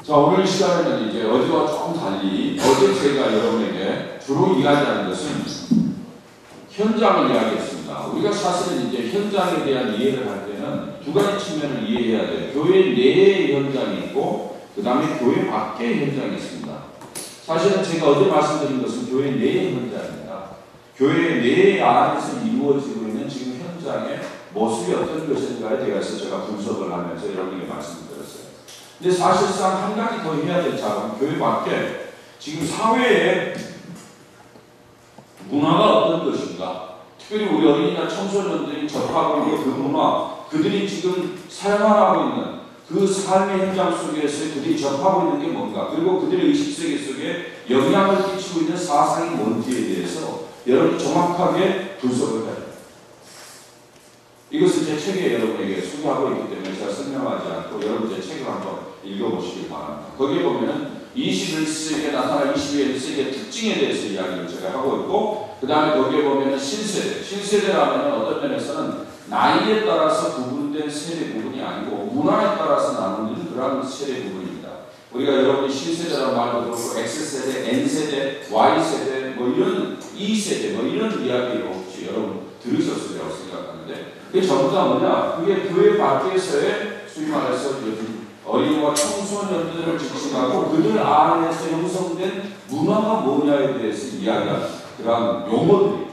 자, 오늘 시간에는 이제 어제와 조금 달리 어제 제가 여러분에게 주로 이야기하는 것은 현장을 이야기했습니다. 우리가 사실은 이제 현장에 대한 이해를 할 때는 두 가지 측면을 이해해야 돼요. 교회 내의 현장이 있고 그 다음에 교회 밖의 현장이 있습니다. 사실은 제가 어제 말씀드린 것은 교회 내의 현장입니다. 교회 내 안에서 이루어지고 있는 지금 현장의 모습이 어떤 것인가에 대해서 제가 분석을 하면서 여러분에게 말씀드렸어요. 근데 사실상 한 가지 더 해야 될 작업은 교회 밖에 지금 사회의 문화가 어떤 것인가, 특별히 우리 어린이나 청소년들이 접하고 있는 그 문화, 그들이 지금 생활하고 있는 그 삶의 현장 속에서 그들이 접하고 있는 게 뭔가, 그리고 그들의 의식세계 속에 영향을 끼치고 있는 사상이 뭔지에 대해서 여러분이 정확하게 분석을 해야 돼요. 이것을 제 책에 여러분에게 소개하고 있기 때문에 제가 설명하지 않고 여러분 제 책을 한번 읽어보시길 바랍니다. 거기에 보면은 21세기에 나타날 21세기의 특징에 대해서 이야기를 제가 하고 있고, 그 다음에 거기에 보면은 신세대, 신세대라면 어떤 면에서는 나이에 따라서 구분된 세대 부분이 아니고 문화에 따라서 나누는 그런 세대 부분입니다. 우리가 여러분이 신세대라는 말도 그렇고 X세대, N세대, Y세대 뭐 이런 E세대 뭐 이런 이야기를 혹시 여러분 들으셨으리라고 생각하는데, 그게 전부 다 뭐냐? 그게 교회 밖에서의 소위 말해서 요즘 어린이와 청소년들을 지칭하고 그들 안에서 형성된 문화가 뭐냐에 대해서 이야기하는 그런 용어들이,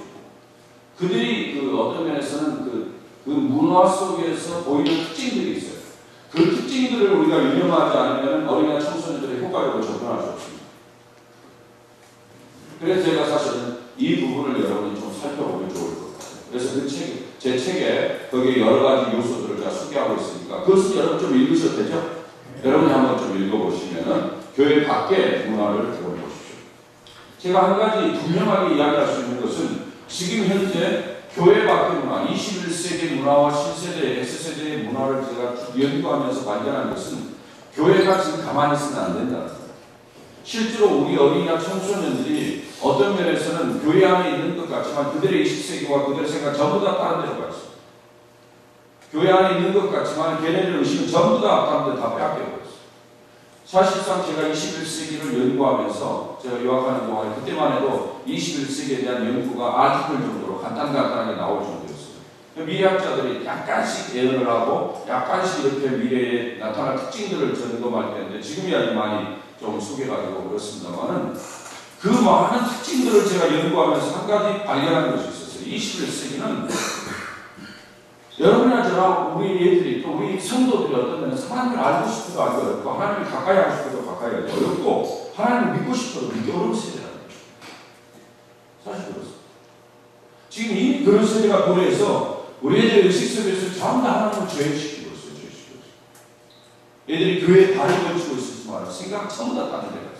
그들이 그 어떤 면에서는 그 문화 속에서 보이는 특징들이 있어요. 그 특징들을 우리가 유념하지 않으면 어린이나 청소년들의 효과적으로 접근할 수 없습니다. 그래서 제가 사실은 이 부분을 여러분이 좀 살펴보면 좋을 것 같아요. 그래서 그 책, 제 책에 거기에 여러 가지 요소들을 제가 소개하고 있으니까 그것은 여러분 좀 읽으셔도 되죠? 여러분이 한번 좀 읽어보시면은 교회 밖의 문화를 보십시오. 제가 한 가지 분명하게 이야기할 수 있는 것은 지금 현재 교회 밖의 문화, 21세기 문화와 신세대, X세대의 문화를 제가 연구하면서 발견한 것은 교회가 지금 가만히 있으면 안 된다는 거예요. 실제로 우리 어린이나 청소년들이 어떤 면에서는 교회 안에 있는 것 같지만 그들의 의식세계와 그들의 생각 전부 다 다른 데로 가 있어요. 교회 안에 있는 것 같지만 걔네들 의식은 전부 다 다른 데 다 빼앗겨버렸어요. 사실상 제가 21세기를 연구하면서 제가 유학하는 동안에 그때만 해도 21세기에 대한 연구가 아직을 정도로 간단하게 나올 정도였어요. 미래학자들이 약간씩 예언을 하고 약간씩 이렇게 미래에 나타날 특징들을 점검할 때인데 지금이 아주 많이 좀 소개가 되고 그렇습니다만은 그 많은 특징들을 제가 연구하면서 한 가지 발견한 것이 있었어요. 21세기는 여러분이나 저나 우리 애들이 또 우리 성도들이 어떤 면은 하나님을 알고 싶어도 알기 어렵고 하나님을 가까이 하고 싶어도 가까이 하기 어렵고 하나님을 믿고 싶어도 믿기 어려운 세대라는 거죠. 사실 그렇습니다. 지금 이미 그런 세대가 도래해서 우리 애들의 의식 속에서 전부 다 하나님을 죄시키고 있어요. 죄시키고 있어요. 애들이 교회에 발을 걸치고 있었지만 생각 전부 다 다른 데가 있어요.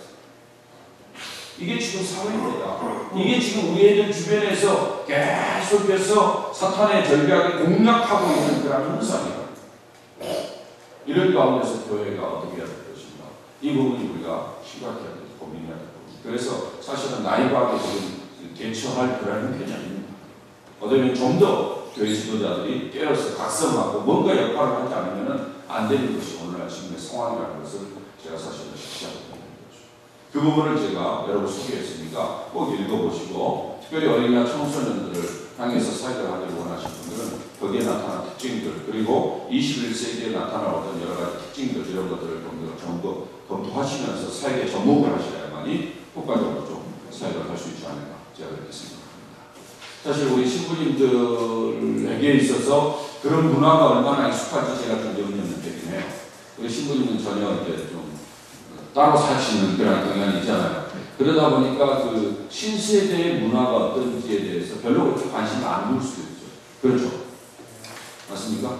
이게 지금 사회입니다. 이게 지금 우리 애들 주변에서 계속해서 사탄의 절벽에 공략하고 있는 그런 현상이에요. 이런 가운데서 교회가 어떻게 해야 될 것인가. 이 부분이 우리가 심각해야 되고 고민해야 될 겁니다. 그래서 사실은 나이바하게 지금 대처할 그런 형편이 아닙니다. 어쩌면 좀 더 교회 지도자들이 깨어서 각성하고 뭔가 역할을 하지 않으면 안 되는 것이 오늘날 지금의 상황이라는 것을 제가 사실은 시시하고 그 부분을 제가 여러분 소개했으니까 꼭 읽어보시고 특별히 어린이나 청소년들을 향해서 사역을 하기를 원하시는 분들은 거기에 나타난 특징들 그리고 21세기에 나타날 어떤 여러 가지 특징들 이런 것들을 검토하시면서 사역에 접목을 하셔야만이 효과적으로 좀 사역을 할 수 있지 않을까 제가 그렇게 생각합니다. 사실 우리 신부님들에게 있어서 그런 문화가 얼마나 익숙한지 제가 좀 염려는 되긴 해요. 우리 신부님은 전혀 이제 좀 따로 사시는 그런 경향이 있잖아요. 그러다 보니까 그 신세대의 문화가 어떤지에 대해서 별로 그렇게 관심을 안 둘 수도 있죠. 그렇죠? 맞습니까?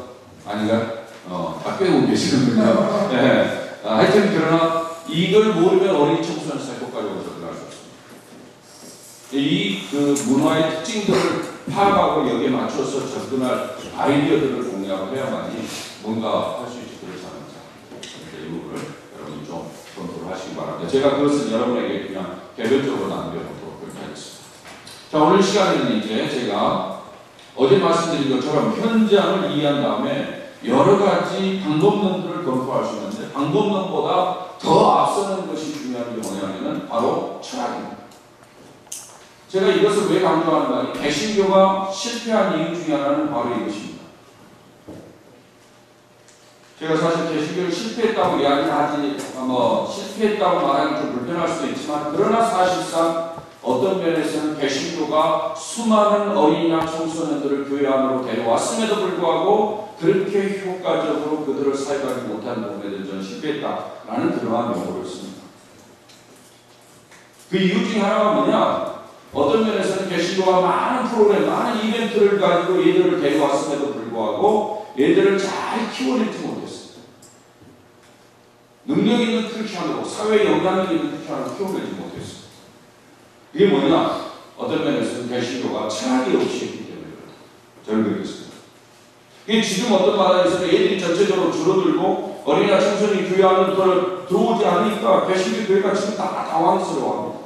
아닌가요? 다 빼고 계시는군요. 네. 하여튼 그러나 이걸 모르면 어린이 청소년 사회 효과적으로 접근할 수 없습니다. 이 그 문화의 특징들을 파악하고 여기에 맞춰서 접근할 아이디어들을 공략을 해야만이 뭔가 할 수 있지 그렇지 않을까. 이 부분을 여러분이 좀 검토를 하시기 바랍니다. 제가 그것은 여러분에게 그냥 개별적으로 남겨놓도록 그렇게 하겠습니다. 자, 오늘 시간에는 이제 제가 어제 말씀드린 것처럼 현장을 이해한 다음에 여러 가지 방법론들을 검토할 수 있는데 방법론보다 더 앞서는 것이 중요한 게 뭐냐면은 바로 철학입니다. 제가 이것을 왜 강조하는가? 개신교가 실패한 이유 중에 하나는 바로 이것입니다. 제가 사실 개신교를 실패했다고 이야기하지, 실패했다고 말하기 좀 불편할 수도 있지만, 그러나 사실상 어떤 면에서는 개신교가 수많은 어린이나 청소년들을 교회 안으로 데려왔음에도 불구하고 그렇게 효과적으로 그들을 사역하지 못한 부분에 대해서 저는 실패했다라는 그러한 용어를 씁니다. 그 이유 중에 하나가 뭐냐? 어떤 면에서는 개신교가 많은 프로그램, 많은 이벤트를 가지고 얘들을 데려왔음에도 불구하고 얘들을 잘 키워내지 못했어요. 능력 있는 크리스천으로, 사회에 영향력 있는 크리스천으로 키워내지 못했어요. 이게 뭐냐? 어떤 면에서는 개신교가 철학이 없이 했기 때문에 저는 그렇게 했습니다. 이게 지금 어떤 나라에서는 애들이 전체적으로 줄어들고 어린이나 청소년이 교회 안으로 들어오지 않으니까 개신교 교회가 지금 다 당황스러워합니다.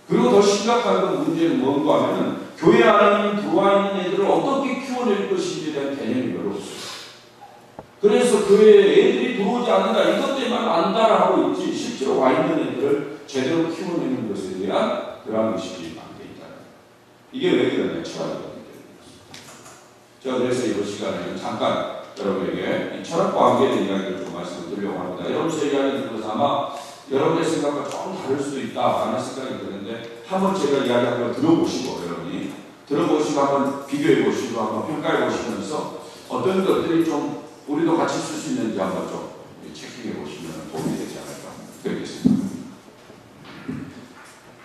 그리고 더 심각한 건 문제는 뭔가 하면은 교회 안에 들어와 있는 애들을 어떻게 키워낼 것인지에 대한 개념이 별로 없어요. 그래서 교회에 애들이 들어오지 않는다, 이것 때문에 안다라고 있지 실제로 와 있는 애들을 제대로 키워내는 것에 대한 그러한 의식이 안 돼 있다. 이게 왜 그러냐? 철학이기 때문입니다. 제가 그래서 이번 시간에 잠깐 여러분에게 이 철학과 관계된 이야기를 좀 말씀을 드리려고 합니다. 여러분 제 이야기 들으면서 아마 여러분의 생각과 조금 다를 수도 있다라는 생각이 드는데 한번 제가 이야기한 걸 들어보시고 여러분이 들어보시고 한번 비교해 보시고 한번 평가해 보시면서 어떤 것들이 좀 우리도 같이 쓸 수 있는지 한번 좀 체크해 보시면 도움이 되지 않을까 그렇겠습니다.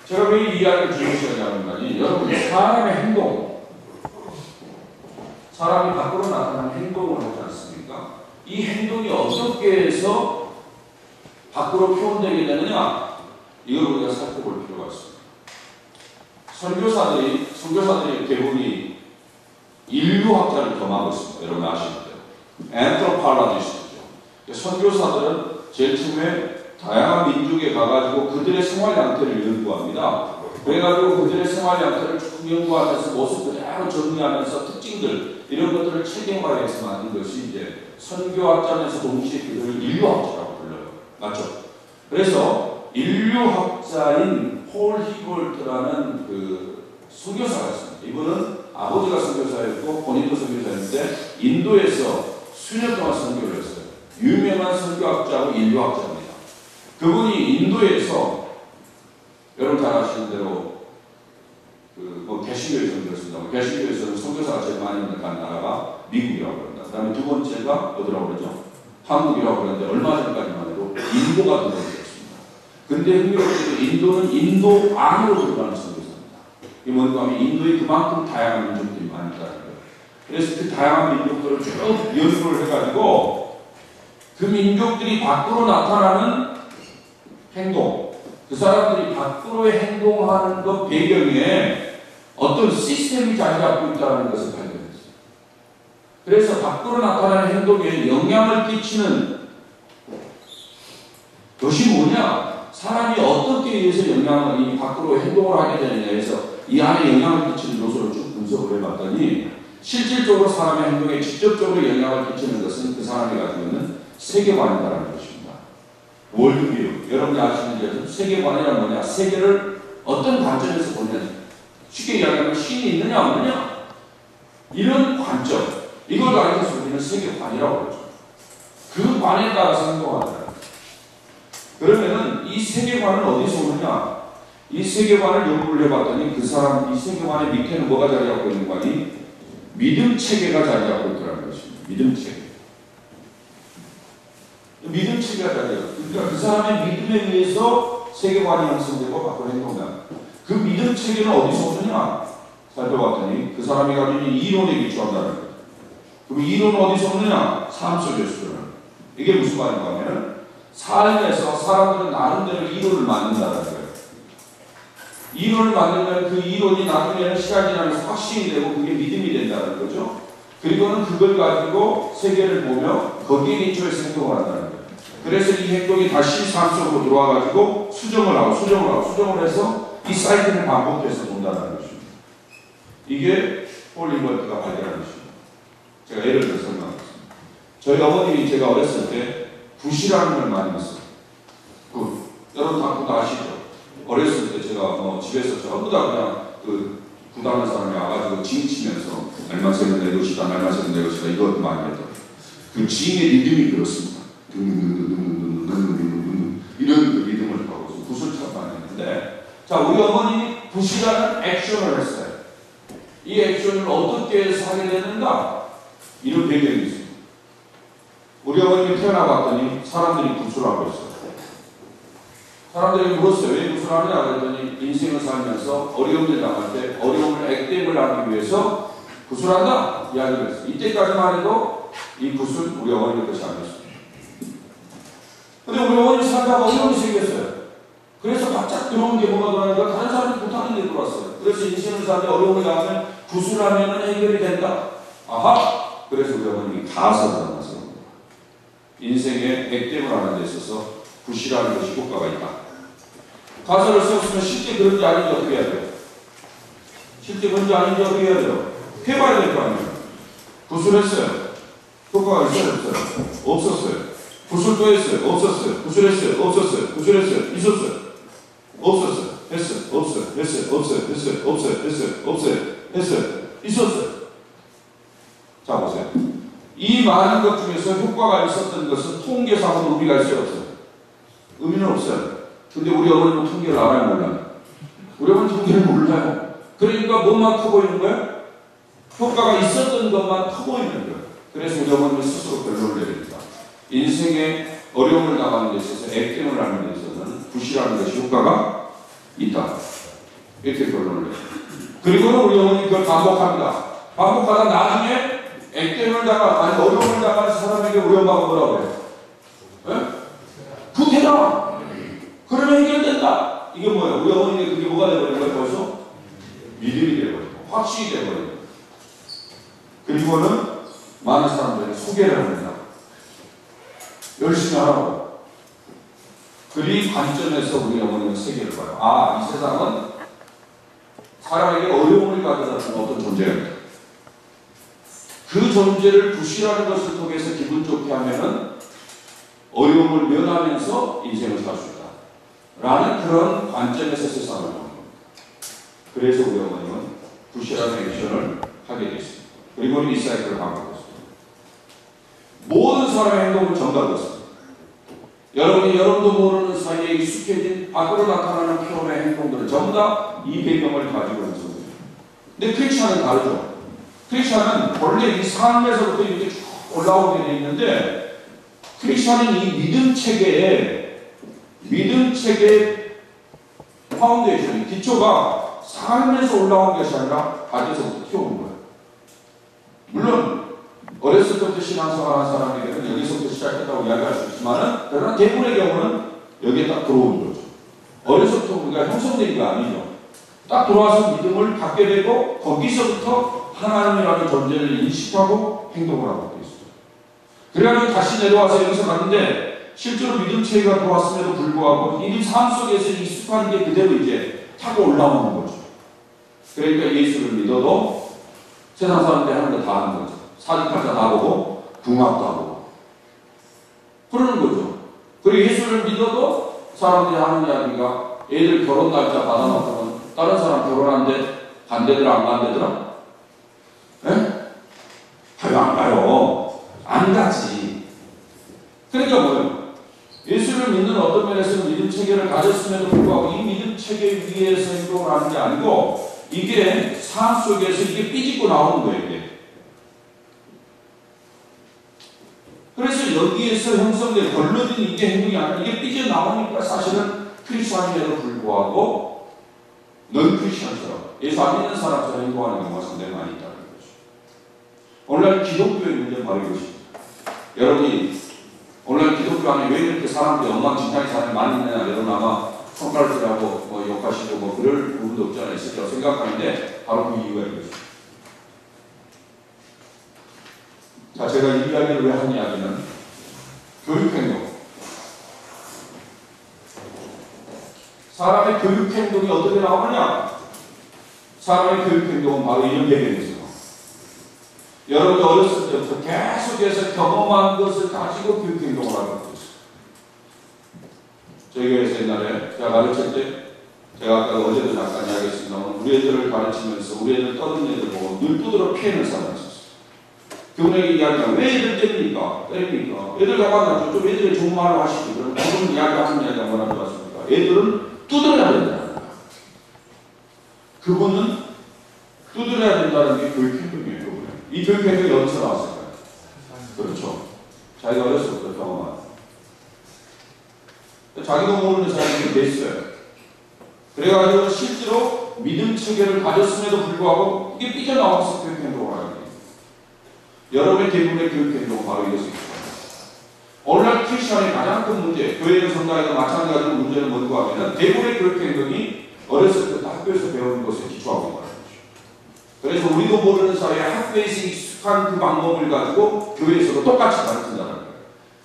제가 왜 이 이야기를 주무시냐면 말이 여러분 사람의 행동, 사람이 밖으로 나타나는 행동을 하지 않습니까? 이 행동이 어떻게 해서 밖으로 표현되게 되느냐? 이걸 우리가 살펴볼 필요가 있습니다. 선교사들이 대부분이 인류학자를 겸하고 있습니다. 여러분 아시는 대로. anthropologist죠. 선교사들은 제일 처음에 다양한 민족에 가가지고 그들의 생활 양태를 연구합니다. 그래가지고 그들의 생활 양태를 쭉 연구하면서 모습 그대로 정리하면서 특징들, 이런 것들을 체계화해서 만든 것이 이제 선교학자면서 동시에 그들을 인류학자라고 불러요. 맞죠? 그래서 인류학자인 폴 히볼트라는 그 선교사가 있습니다. 이분은 아버지가 선교사였고 본인도 선교사였는데 인도에서 수년 동안 선교를 했어요. 유명한 선교학자고 인류학자입니다. 그분이 인도에서 여러분 잘 아시는 대로 개신교에 선교했습니다. 개신교에서는 선교사가 제일 많이 있는 나라가 미국이라고 그럽니다. 그 다음에 두 번째가 어디라고 그러죠? 한국이라고 그러는데 얼마 전까지만 해도 인도가 들어있습니다. 근데 흥미롭게도 인도는 인도 안으로 들어가는 선교사입니다. 이게 뭔가 하면 인도에 그만큼 다양한 민족들이 많이 있다는 거예요. 그래서 그 다양한 민족들을 쭉 연구를 해가지고 그 민족들이 밖으로 나타나는 행동, 그 사람들이 밖으로의 행동하는 것 배경에 어떤 시스템이 자리 잡고 있다는 것을 발견했어요. 그래서 밖으로 나타나는 행동에 영향을 끼치는 것이 뭐냐? 사람이 어떻게 의해서 이 밖으로 행동을 하게 되느냐에서 이 안에 영향을 끼치는 요소를 쭉 분석을 해봤더니 실질적으로 사람의 행동에 직접적으로 영향을 끼치는 것은 그 사람이 가지고 있는 세계관이라는 것입니다. 월드뷰, 여러분이 아시는 대로 세계관이란 뭐냐? 세계를 어떤 관점에서 보냐? 쉽게 이야기하면 신이 있느냐 없느냐? 이런 관점, 이걸 가리켜서 우리는 세계관이라고 그러죠. 그 관에 따라서 행동한다. 그러면은 이 세계관은 어디서 오느냐? 이 세계관을 연구를 해봤더니 그 사람, 이 세계관의 밑에는 뭐가 자리 잡고 있는 거니? 믿음 체계가 자리 잡고 있더라는 것입니다. 믿음 체계. 믿음 체계가 자리 잡고, 그러니까 그 사람의 믿음에 의해서 세계관이 형성되고 밖으로 행동한다. 그 믿음 체계는 어디서 오느냐? 살펴봤더니 그 사람이 가지고 있는 이론에 기초한다는 거예요. 그럼 이론은 어디서 오느냐? 삶 속에서. 이게 무슨 말인가 하면 삶에서 사람들은 나름대로 이론을 만든다는 거예요. 이론을 만들면 그 이론이 나중에는 시간이 지나면서 확신이 되고 그게 믿음이 된다는 거죠. 그리고는 그걸 가지고 세계를 보며 거기에 기초해서 행동을 한다는 거예요. 그래서 이 행동이 다시 삶 속으로 들어와가지고 수정을 해서 이 사이클을 반복해서 본다는 것입니다. 이게 폴 히볼트가 발견한 것입니다. 제가 예를 들어 설명하겠습니다. 저희 어머님이 제가 어렸을 때 굿이라는 걸 많이 했어요. 굿. 여러분 다 아시죠? 어렸을 때 제가 집에서 전부 다 그냥 굿하는 사람이 와가지고 징 치면서 날만 새는 내 것이다, 날만 새는 내 것이다 이것도 많이 했던 그 징의 리듬이 그렇습니다. 이런 리듬을 하고 굿을 참 많이 했는데, 자, 우리 어머님이 굿이라는 액션을 했어요. 이 액션을 어떻게 해서 하게 됐는가? 이런 배경이 있습니다. 우리 어머님이 태어나봤더니 사람들이 굿을 하고 있어요. 사람들이 물었어요. 왜 굿을 하느냐 그랬더니 인생을 살면서 어려움을 당할 때 어려움을 액땜을 하기 위해서 굿을 한다 이야기를 했어요. 이때까지만 해도 이 굿은 우리 어머님의 것이 아니었습니다. 근데 우리 어머님이 살다가 어려움이 생겼어요. 그래서 바짝 들어온 게 뭐가 들어가니까 다른 사람이 굿하는 데 들어왔어요. 그래서 인생을 살때 어려움을 당하면 굿을 하면 해결이 된다. 아하! 그래서 우리 어머님이 가사를 만나서 인생의 액땜을 하는 데 있어서 굿이라는 것이 효과가 있다. 가사를 썼으면 실제 그런지 아닌지 어떻게 해야 돼요? 실제 그런지 아닌지 어떻게 해야 돼요? 해봐야 될 거 아니에요. 굿을 했어요. 효과가 있어요? 없어요? 없었어요. 굿을 또 했어요? 없었어요. 굿을 했어요? 없었어요. 굿을 했어요? 있었어요? 없었어요. 했어요? 없어요. 했어요? 없어요. 했어요? 없어요. 했어요? 없어요. 했어요? 있었어요. 자 보세요. 이 많은 것 중에서 효과가 있었던 것은 통계상으로 의미가 있어요? 없어요? 의미는 없어요. 근데 우리 어머니는 통계를 알아요? 몰라요? 우리 어머니는 통계를 몰라요. 그러니까 뭐만 커 보이는 거예요? 효과가 있었던 것만 커 보이는 거예요. 그래서 우리 어머니는 스스로 결론을 내립니다. 인생의 어려움을 당하는 데 있어서 액땜을 하는 데 있어서는 굿이라는 것이 효과가 있다. 이렇게 결론을 내요. 그리고는 우리 어머니 그걸 반복합니다. 반복하다 나중에 액땜을 당한, 어려움을 당하는 사람에게 우리 엄마가 뭐라고 해요? 굿해라! 그러면 해결된다! 이게 뭐예요? 우리 어머니가 그게 뭐가 되어버린 거예요? 벌써? 믿음이 되어버린 거예요. 확신이 되어버린 거예요. 그리고는 많은 사람들이 소개를 합니다. 열심히 하라고. 그리 관점에서 우리 어머니는 세계를 봐요. 아, 이 세상은 사람에게 어려움을 가져다 주는 어떤 존재입니다. 그 존재를 굿이라는 것을 통해서 기분 좋게 하면은 어려움을 면하면서 인생을 살 수 있다. 라는 그런 관점에서 세상을 보는 겁니다. 그래서 우리 어머님은 굿이라는 액션을 하게 됐습니다. 그리고 이 사이클을 반복했습니다. 모든 사람의 행동은 정답이었습니다. 여러분도 모르는 사이에 익숙해진 밖으로 나타나는 표현의 행동들은 전부 다 이 배경을 가지고 있는 겁니다. 근데 크리스찬은 다르죠. 크리스찬은 본래 이 삶에서부터 이렇게 쭉 올라오게 되어 있는데, 크리스찬은 이 믿음 체계의 파운데이션, 기초가 삶에서 올라온 것이 아니라 아직서부터 키워온 거예요. 물론 어렸을 때부터 신앙생활하는 사람에게는 여기서부터 시작했다고 이야기할 수 있지만, 그러나 대부분의 경우는 여기에 딱 들어오는 거죠. 어려서부터 우리가 형성된 게 아니죠. 딱 들어와서 믿음을 갖게 되고 거기서부터 하나님이라는 존재를 인식하고 행동을 하고 있어요. 그래가지고 다시 내려와서 여기서 갔는데 실제로 믿음 체계가 들어왔음에도 불구하고 이 삶 속에서 익숙한 게 그대로 이제 타고 올라오는 거죠. 그러니까 예수를 믿어도 세상 사람들이 하는 거 다 하는 거죠. 사직팔자 다 보고 궁합도 하고 그러는 거죠. 그리고 예수를 믿어도 사람들이 하는 이야기가 애들 결혼 날짜 받아놓고는 다른 사람 결혼하는데 간대더라 안 간대더라? 예? 왜 안 가요? 안 가지. 그러니까 뭐예요? 예수를 믿는 어떤 면에서는 믿음 체계를 가졌음에도 불구하고 이 믿음 체계 위에서 행동을 하는 게 아니고 이게 삶 속에서 이게 삐집고 나오는 거예요. 이게. 그래서 여기에서 형성된 걸러진 이게 행동이 아니라 이게 삐져나오니까 사실은 크리스찬임에도 불구하고 넌 크리스찬처럼 예수 안 믿는 사람처럼 행동하는 경우가 상당히 많이 있다는 거죠. 오늘날 기독교의 문제는 바로 이것입니다. 여러분이 오늘날 기독교 안에 왜 이렇게 사람들이 엉망진창인 사람이 많이 있느냐, 여러분 아마 손가락질하고 욕하시고 그럴 부분도 없지 않아 있을 거라고 생각하는데 바로 그 이유가 이것입니다. 자, 제가 이 이야기를 왜 한 이야기는 교육행동. 사람의 교육행동이 어떻게 나오느냐? 사람의 교육행동은 바로 이런 배경에서 여러분이 어렸을 때부터 계속해서 경험한 것을 가지고 교육 행동을 하는 거죠. 저희 교회에서 옛날에 제가 가르칠 때, 제가 아까 어제도 잠깐 이야기했습니다만, 우리 애들을 가르치면서 우리 애들 떠드는 애들 보고 눈 두드러 피해는 사람이 있었어요. 그분에게 이야기하면 왜 애들 때립니까? 애들 가만히 좀 애들의 좋은 말을 하시고, 그럼 그분 이야기하는 이야기가 뭐라고 하십니까? 애들은 두드려야 된다. 그분은 두드려야 된다는 게 교육 행동이에요. 이 교육 행동이 어디서 나왔을까요? 그렇죠. 자기가 어렸을 때부터 경험한. 자기도 모르는 사람이 됐어요. 그래가지고 실제로 믿음 체계를 가졌음에도 불구하고 이게 삐져나와서 교육 행동을 하는 거예요. 여러분의 대부분의 교육 행동은 바로 이것입니다. 오늘날 크리스천의 가장 큰 문제, 교회의 성당에도 마찬가지로 문제는 뭔가 하면 대부분의 교육 행동이 어렸을 때부터 학교에서 배우는 것에 기초하고 있는 거죠. 그래서 우리도 모르는 사이에 학교에서 익숙한 그 방법을 가지고 교회에서도 똑같이 가르친다는 거예요.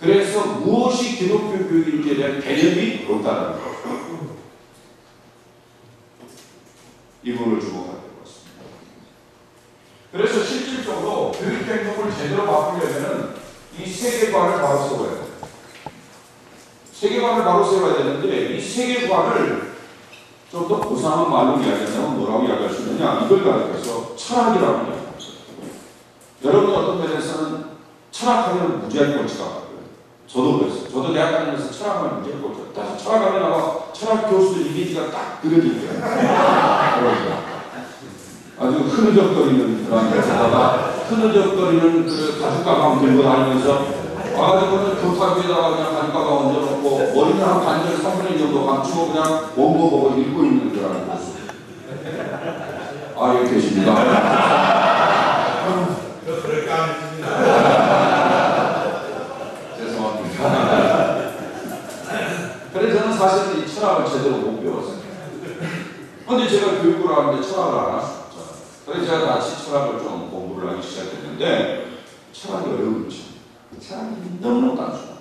그래서 무엇이 기독교 교육인지에 대한 개념이 없다는 거예요. 이 부분을 주목해야 될 것 같습니다. 그래서 실질적으로 교육 행동을 제대로 바꾸려면 이 세계관을 바로 세워야 돼요. 세계관을 바로 세워야 되는데 이 세계관을 좀 더 고상한 말로 이야기하면 뭐라고 이야기할 수 있느냐? 이걸 가르쳐서 철학이라고 이야기합니다. 여러분 어떤 면에서는 철학하면 무지하게 꼴찌가 같고요. 저도 그랬어요. 저도 대학 다니면서 철학하면 무지하게 꼴찌가. 철학하면 아마 철학 교수들 이미지가 딱 그려지고요. 아주 흐느적거리는 그런 데다가 흐느적거리는 그 가죽 가방 들고 다니면서 와가지고는 교탁위에다가 그냥 가죽 가방 얹어놓고 머리는 한 반절 3분의 1 정도 감추고 그냥 원고 보고 읽고 있는 그런 모습. 아, 여기 계십니다. 그렇게 안 했습니다. 죄송합니다. 그래서 저는 사실 이 철학을 제대로 못 배웠어요. 근데 제가 교육을 하는데 철학을 안 할 수 없잖아요. 그래서 제가 다시 철학을 좀 공부를 하기 시작했는데 철학이 어려운지. 철학이 너무너무 단순합니다.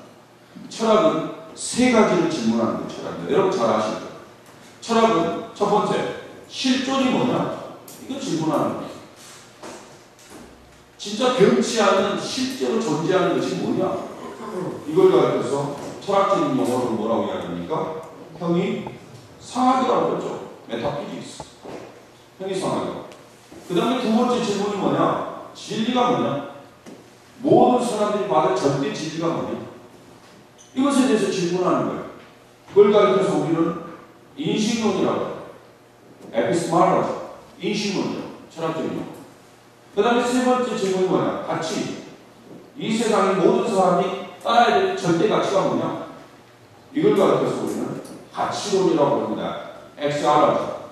철학은 세 가지를 질문하는 게 철학입니다. 여러분 잘 아시죠? 철학은 첫 번째, 실존이 뭐냐? 이거 질문하는 거예요. 진짜 변치 않는 실제로 존재하는 것이 뭐냐? 이걸 가르쳐서 철학적인 용어로 뭐라고 이야기합니까? 형이 상학이라고 그러죠. 메타피직스. 형이 상학이라고. 그 다음에 두 번째 질문이 뭐냐? 진리가 뭐냐? 모든 사람들이 말할 절대 진리가 뭐냐? 이것에 대해서 질문하는 거예요. 그걸 가르쳐서 우리는 인식론이라고 해요. 에피스마라죠. 인식론이요. 철학적인 용어. 그 다음에 세 번째 질문이 뭐냐? 가치. 이 세상의 모든 사람이 따라야 될 절대 가치가 뭐냐? 이걸 가르쳐서 우리는 가치론이라고 합니다. 엑스알라죠.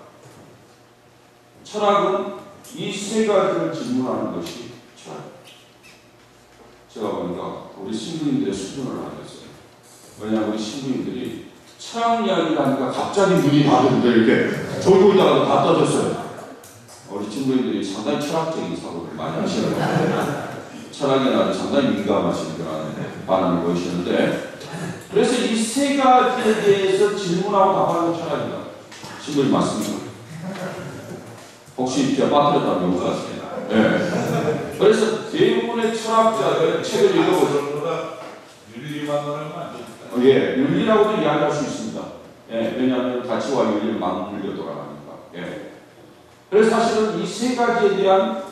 철학은 이 세 가지를 질문하는 것이 철학입니다. 제가 보니까 우리 신부님들의 수준을 알겠어요. 왜냐하면 우리 신부님들이 철학 이야기를 하니까 갑자기 눈이 다른데 이렇게 졸고 있다가도 다 떠졌어요. 우리 친구들이 상당히 철학적인 사고를 많이 하시는 거예요. 철학에 나도 상당히 민감하신 그런 반응을 보이시는데, 그래서 이 세 가지에 대해서 질문하고 답하는 철학이다. 친구님 맞습니다. 혹시 제가 빠뜨렸다면 용서하세요. 네. 그래서 대부분의 철학자들 책을 읽어보죠. 윤리만 말하면 안 됩니다. 예, 윤리라고도 이야기할 수 있습니다. 예, 왜냐하면 가치와 윤리를 맞물려 돌아가니까. 예. 그래서 사실은 이 세 가지에 대한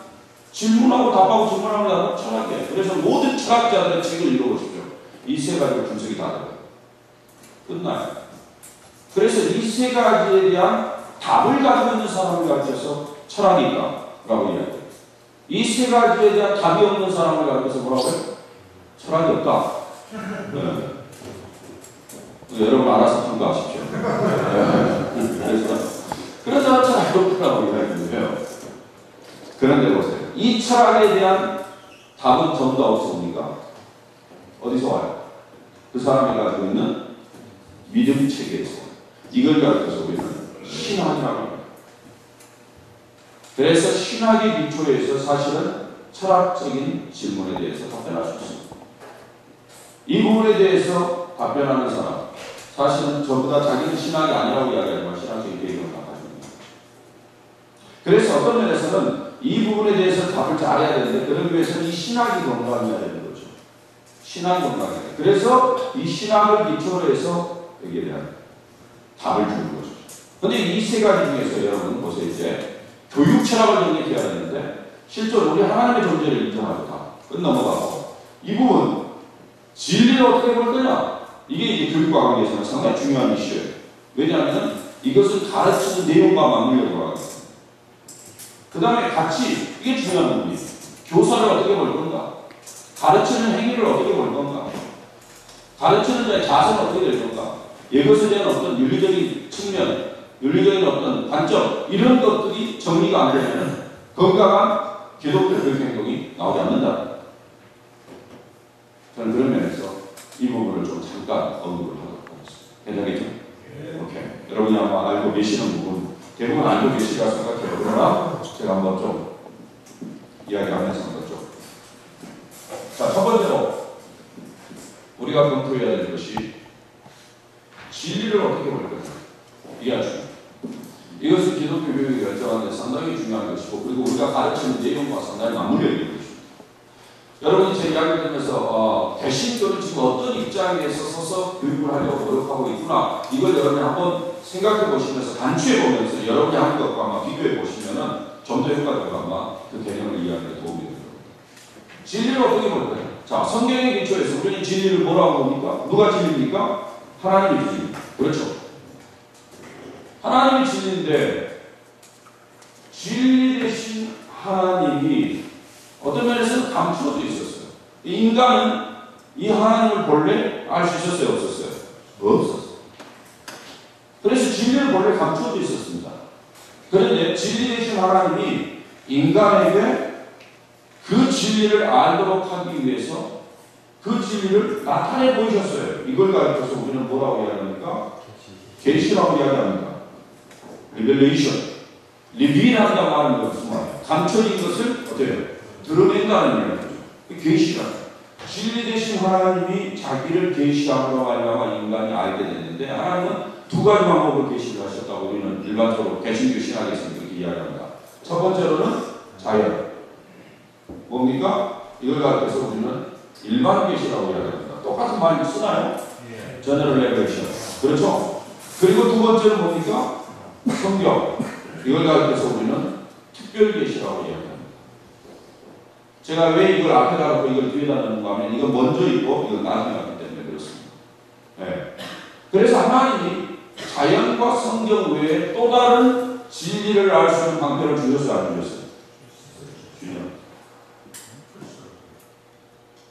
질문하고 답하고 질문하고 답하고 철학이에요. 그래서 모든 철학자들의 책을 읽어보십시오. 이 세 가지가 분석이 다 돼요. 끝나요. 그래서 이 세 가지에 대한 답을 가지고 있는 사람을 가르쳐서 철학이 있다라고 이야기해요. 이 세 가지에 대한 답이 없는 사람을 가르쳐서 뭐라고 해요? 철학이 없다. 네. 여러분 알아서 참고하십시오. 네. 그래서 철학이 없다고 이야기해요. 그런데 보세요. 이 철학에 대한 답은 전부 다 없습니까? 어디서 와요? 그 사람이 가지고 있는 믿음 체계에서. 이걸 가르쳐서 우리는 신학이라고 합니다. 그래서 신학의 기초에서 사실은 철학적인 질문에 대해서 답변할 수 있습니다. 이 부분에 대해서 답변하는 사람, 사실은 전부 다 자기는 신학이 아니라고 이야기하지만 신학적인 계획을 다 가지고 있습니다. 그래서 어떤 면에서는 이 부분에 대해서 답을 잘해야 되는데 그러기 위해서는 이 신학이 건강해야 되는 거죠. 신학이 건강해야 돼요. 그래서 이 신학을 기초로 해서 여기에 대한 답을 주는 거죠. 근데 이 세 가지 중에서 여러분 보세요. 이제 교육 철학을 정립해야 되는데 실제로 우리 하나님의 존재를 인정하고 다 넘어가고 이 부분 진리를 어떻게 볼 거냐 이게 이제 교육과 관계에서는 상당히 중요한 이슈예요. 왜냐하면 이것을 가르치는 내용과 맞물려 돌아가거든요. 그 다음에 같이 이게 중요한 부분이에요. 교사를 어떻게 볼 건가? 가르치는 행위를 어떻게 볼 건가? 가르치는 자의 자세는 어떻게 될 건가? 이것에 대한 어떤 윤리적인 측면, 윤리적인 어떤 관점 이런 것들이 정리가 안 되면 건강한 기독교 교육 행동이 나오지 않는다. 저는 그런 면에서 이 부분을 좀 잠깐 언급을 하도록 하겠습니다. 괜찮겠죠? 오케이. 여러분이 아마 알고 계시는 부분, 대부분 알고 계시리라 생각해요. 그러나 제가 한번 좀 이야기하면서 한번 좀. 자, 첫 번째로 우리가 검토해야 될 것이 진리를 어떻게 볼 거냐. 이게 아주 중요해요. 이것은 기독교 교육의 결정하는 데 상당히 중요한 것이고 그리고 우리가 가르치는 내용과 상당히 맞물려 있는 것입니다. 여러분이 제 이야기를 들으면서 개신교는 지금 어떤 입장에서 서서 교육을 하려고 노력하고 있구나 이걸 여러분이 한번 생각해 보시면서 간추해 보면서 여러분이 하는 것과 아마 비교해 보시면은 좀 더 효과적으로 아마 그 개념을 이해하는 데 도움이 됩니다. 진리를 어떻게 볼 거예요? 자, 성경의 기초에서 우리는 진리를 뭐라고 봅니까? 누가 진리입니까? 하나님이 진리입니다. 그렇죠? 하나님이 진리인데 진리 대신 하나님이 어떤 면에서는 감추어져 있었어요. 인간은 이 하나님을 본래 알 수 있었어요? 없었어요? 없었어요. 그래서 진리를 본래 감추어져 있었습니다. 그런데 진리 대신 하나님이 인간에게 그 진리를 알도록 하기 위해서 그 진리를 나타내 보이셨어요. 이걸 가르쳐서 우리는 뭐라고 이야기합니까? 계시라고 이야기합니다. 리벨레이션. 리빌한다고 하는 것은 무슨 말이에요? 감춰진 것을 어떻게 해요? 드러낸다는 얘기죠. 계시라. 진리 대신 하나님이 자기를 계시함으로 말미암아 인간이 알게 됐는데 하나님은 두 가지 방법으로 계시를 하셨다고 우리는 일반적으로 개신교 신학에서 그렇게 이야기합니다. 첫 번째로는 자연. 뭡니까? 이걸 가르쳐서 우리는 일반 계시라고 이야기합니다. 똑같은 말 쓰나요? General Revelation. 그렇죠? 그리고 두 번째는 뭡니까? 성경. 이걸 가르쳐서 우리는 특별 계시라고 이야기합니다. 제가 왜 이걸 앞에다 놓고 이걸 뒤에다 놓는가 하면 이건 먼저 있고 이건 나중에 왔기 때문에 그렇습니다. 네. 그래서 하나님이 자연과 성경 외에 또 다른 진리를 알 수 있는 방편을 주셨어요? 안 주셨어요? 주냐?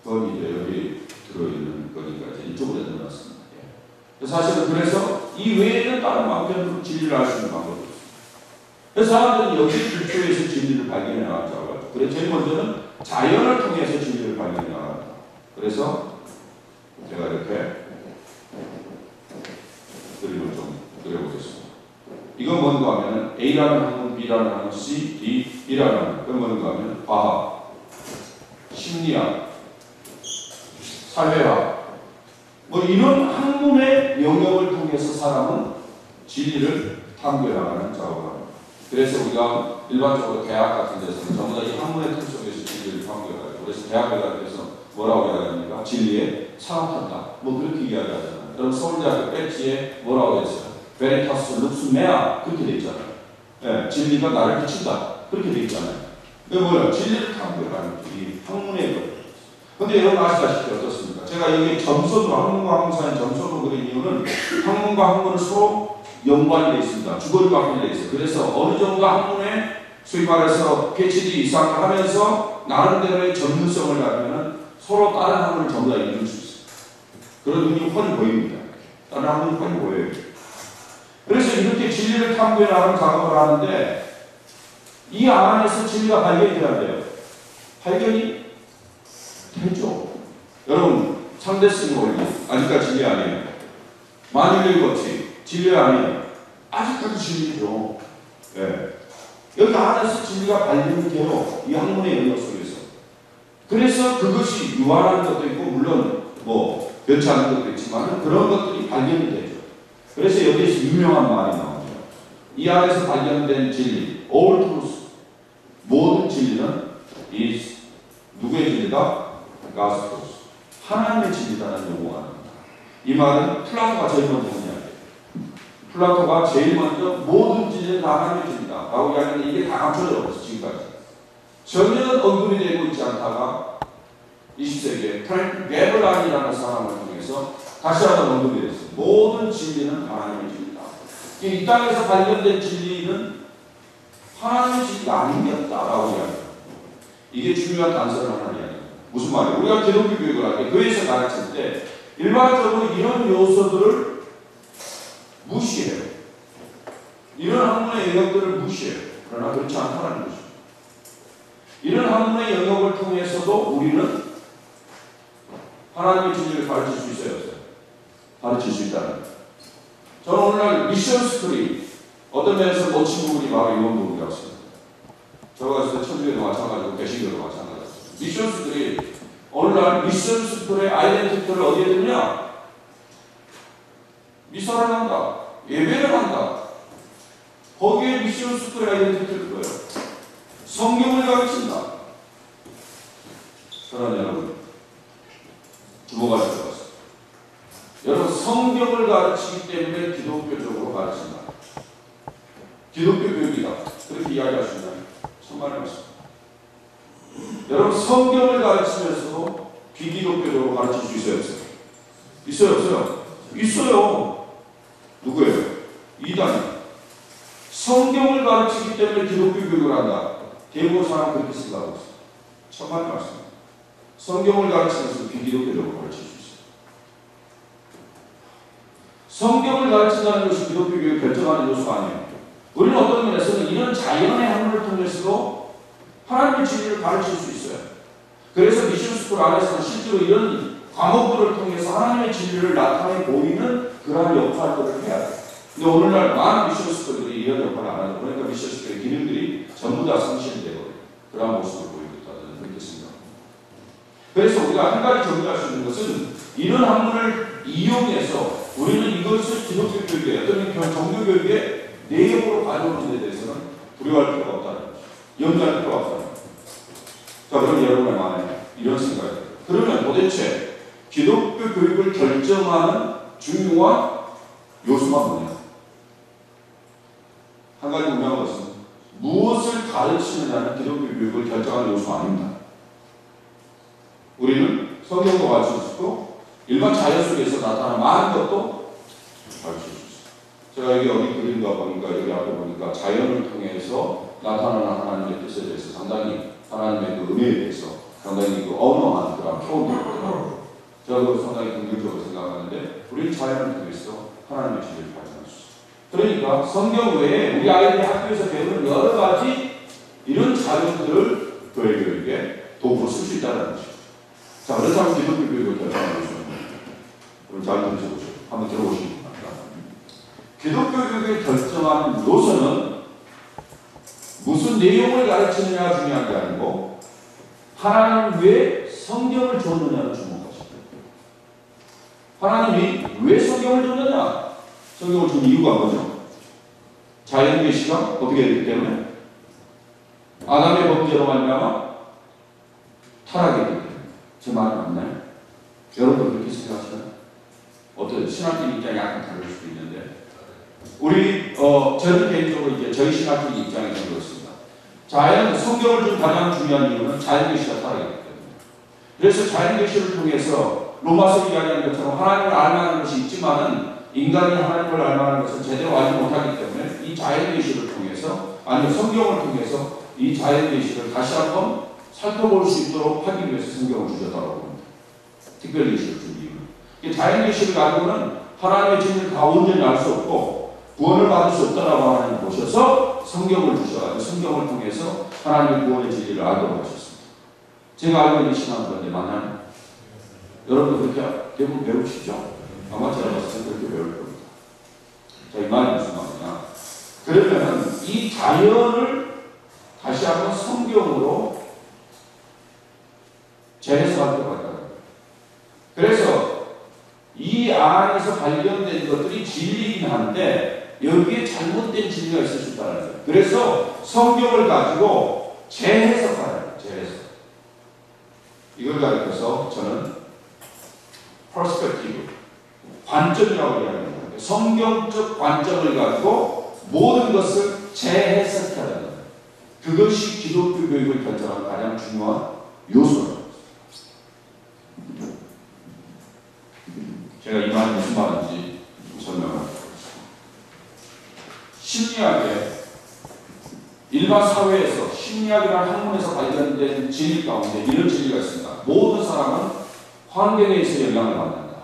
그건 이제 여기 들어있는 거니까 이제 이쪽으로 넣어놨습니다. 예. 사실은 그래서 이 외에는 다른 방편으로 진리를 알 수 있는 방법이 없습니다. 그래서 사람들은 여기 기초에서 진리를 발견해 나가자고 하죠. 그래서 제일 먼저는 자연을 통해서 진리를 발견해 나갑니다. 그래서 제가 이렇게 그림을 좀 그려보겠습니다. 이건 뭔가 하면 A라는 학문, B라는 학문, C, D, E라는 학문. 그건 뭔가 하면 과학, 심리학, 사회학 뭐 이런 학문의 영역을 통해서 사람은 진리를 탐구해 나가는 작업을 합니다. 그래서 우리가 일반적으로 대학 같은 데서는 전부 다 이 학문의 틀 속에서 진리를 탐구해가지고 그래서 대학을 가르쳐서 뭐라고 이야기합니까? 진리에 산업한다. 뭐 그렇게 이야기하잖아요. 여러분 서울대학교 배지에 뭐라고 했어요? 베리타스 룩스 메아 그렇게 돼 있잖아요. 예, 진리가 나를 비춘다. 그렇게 돼 있잖아요. 그게 뭐예요? 진리를 탐구해가는 이 학문의 것. 근데 여러분 아시다시피 어떻습니까? 제가 여기 점선으로 학문과 학문사의 점선으로 그린 이유는 학문과 학문은 서로 연관이 되어 있습니다. 주거리가 확인되어 있어요. 그래서 어느 정도 학문에 소위 말해서 PhD 이상을 하면서 나름대로의 전문성을 가지면 서로 다른 학문을 전부 다 이룰 수 있어요. 그런 눈이 훤히 보입니다. 다른 학문이 훤히 보여요. 그래서 이렇게 진리를 탐구해 나가는 작업을 하는데 이 안에서 진리가 발견이 돼야 돼요. 발견이 되죠. 여러분 상대성 원리 아직까지 진리 아니에요. 만유의 법칙 진리 아니에요. 아직까지 진리죠. 네. 여기 안에서 진리가 발견이 돼요. 이 학문의 영역 속에서. 그래서 그것이 유한한 것도 있고 물론 뭐 변치 않은 것도 있지만 그런 것들이 발견이 되죠. 그래서 여기에서 유명한 말이 나오죠. 이 안에서 발견된 진리, all truth, 모든 진리가 가스토스, 하나님의 진리다라는 용어가 나옵니다. 이 말은 플라토가 제일 먼저 한 이야기예요. 플라토가 제일 먼저 모든 진리는 다 하나님의 진리다 라고 이야기하는데 이게 다 감춰져 버렸어. 지금까지 전혀 언급이 되고 있지 않다가 20세기에 프랭크 베블란이라는 사람을 통해서 다시 한번 언급이 됐어요. 모든 진리는 하나님의 진리다. 이 땅에서 발견된 진리는 하나님의 진리가 아니었다라고 이야기합니다. 이게 중요한 단서를 하나 이야기합니다. 무슨 말이에요? 우리가 기독교 교육을 할 때, 교회에서 가르칠 때 일반적으로 이런 요소들을 무시해요. 이런 학문의 영역들을 무시해요. 그러나 그렇지 않다는 거죠. 이런 학문의 영역을 통해서도 우리는 하나님의 진리를 가르칠 수 있어요, 없어요? 가르칠 수 있다는 거죠. 저는 오늘날 미션 스쿨이 어떤 면에서 놓친 부분이 바로 이런 부분이었습니다. 저가 봤을 때 천주교도 마찬가지고 개신교도 마찬가지고 미션 스쿨이 오늘날 미션 스쿨의 아이덴티티를 어디에 두냐? 미사를 한다. 예배를 한다. 거기에 미션 스쿨의 아이덴티티를 둬요. 성경을 가르친다. 그러나 여러분, 주목할 필요가 있어요. 여러분, 성경을 가르치기 때문에 기독교적으로 가르친다. 기독교 교육이다. 그렇게 이야기할 수 있나요? 정말 말씀. 여러분, 성경을 가르치면서도 비기독교적으로 가르칠 수 있어요, 없어요? 있어요, 없어요? 있어요. 누구예요? 이단이. 성경을 가르치기 때문에 기독교 교육을 한다. 대부분 사람 그렇게 생각하고 있어요. 정말 말씀. 성경을 가르치면서 비기독교적으로 가르칠 수 있어요. 성경을 가르친다는 것이 기독교 교육을 결정하는 요소가 아니에요. 우리는 어떤 면에서는 이런 자연의 학문을 통해서도 하나님의 진리를 가르칠 수 있어요. 그래서 미션 스쿨 안에서는 실제로 이런 과목들을 통해서 하나님의 진리를 나타내 보이는 그러한 역할들을 해야 돼요. 근데 오늘날 많은 미션 스쿨들이 이런 역할을 안 하죠. 그러니까 미션 스쿨의 기능들이 전부 다 상실되고 그러한 모습을 보이고 있다는 그렇게 생각합니다. 그래서 우리가 한 가지 정리할 수 있는 것은 이런 학문을 이용해서 우리는 이것을 기독교 교육에 어떤 종교 교육의 내용으로 가져오는 데 대해서는 두려워할 필요가 없다는 거죠. 염려할 필요가 없다는 거죠. 자, 그럼 여러분의 마음에 이런 생각이 들어요. 그러면 도대체 기독교 교육을 결정하는 중요한 요소가 뭐냐? 한 가지 분명한 것은 무엇을 가르치느냐는 기독교 교육을 결정하는 요소가 아닙니다. 우리는 성경도 가르칠 수 있고 일반 자연 속에서 나타나는 많은 것도 가르칠 수 있어요. 제가 여기 어디 그림과 보니까 여기 앞에 보니까 자연을 통해서 나타나는 하나님의 뜻에 대해서 상당히 하나님의 그 은혜에 대해서 상당히 그 언어한 그런 표현이 있더라고요. 제가 그걸 상당히 긍정적으로 생각하는데 우리는 자연을 통해서 하나님의 진리를 발견할 수 있어요. 그러니까 성경 외에 우리 아이들이 학교에서 배우는 여러 가지 이런 자료들을 교회 교육에 도구로 쓸 수 있다는 거죠. 자, 그렇다면 기독교 교육을 결정하는 것은 여러분 잘 들으셔보세요. 한번 들어보시기 바랍니다. 기독교 교육을 결정하는 요소는 무슨 내용을 가르치느냐가 중요한 게 아니고 하나님 왜 성경을 줬느냐를 주목하십니다. 하나님이 왜 성경을 줬느냐? 성경을 준 이유가 뭐죠? 자연 계시가 어떻게 되기 때문에 아담의 범죄로 말미암아 타락이 되기 때문에. 제 말이 맞나요? 여러분도 그렇게 생각하시나요? 어떤 신학적 입장이 약간 다를 수도 있는데 우리 저는 개인적으로 이제 저희 신학적 입장에서 그렇습니다. 자연 성경을 준 가장 중요한 이유는 자연 계시가 타락이기 때문에. 그래서 자연 계시를 통해서 로마서 이야기하는 것처럼 하나님을 알만한 것이 있지만은 인간이 하나님을 알만한 것은 제대로 알지 못하기 때문에 이 자연 계시를 통해서 아니면 성경을 통해서 이 자연 계시를 다시 한번 살펴볼 수 있도록 하기 위해서 성경을 주셨다고 합니다. 특별 계시를 준 이유는 자연 계시를 가지고는 하나님의 진리를 다 온전히 알 수 없고 구원을 받을 수 없다라고 하나님 보셔서 성경을 주셔가지고 성경을 통해서 하나님의 구원의 진리를 알도록 하셨습니다. 제가 알고 있는 신앙은 그런데 맞나요? 여러분도 그렇게 대부분 배우시죠? 아마 제가 봤을 때 그렇게 배울 겁니다. 자, 이 말이 무슨 말이냐? 그러면 이 자연을 다시 한번 성경으로 재해석할 필요가 있다. 그래서 이 안에서 발견된 것들이 진리이긴 한데 여기에 잘못된 진리가 있을 수 있다는 거예요. 그래서 성경을 가지고 재해석하라. 재해석. 이걸 가리켜서 저는 퍼스펙티브, 관점이라고 이야기합니다. 성경적 관점을 가지고 모든 것을 재해석해야 된다. 그것이 기독교 교육을 결정하는 가장 중요한 요소입니다. 제가 이 말이 무슨 말인지 설명하겠습니다. 심리학의 일반 사회에서 심리학이라는 학문에서 발견된 진리 가운데 이런 진리가 있습니다. 모든 사람은 환경에 의해서 영향을 받는다.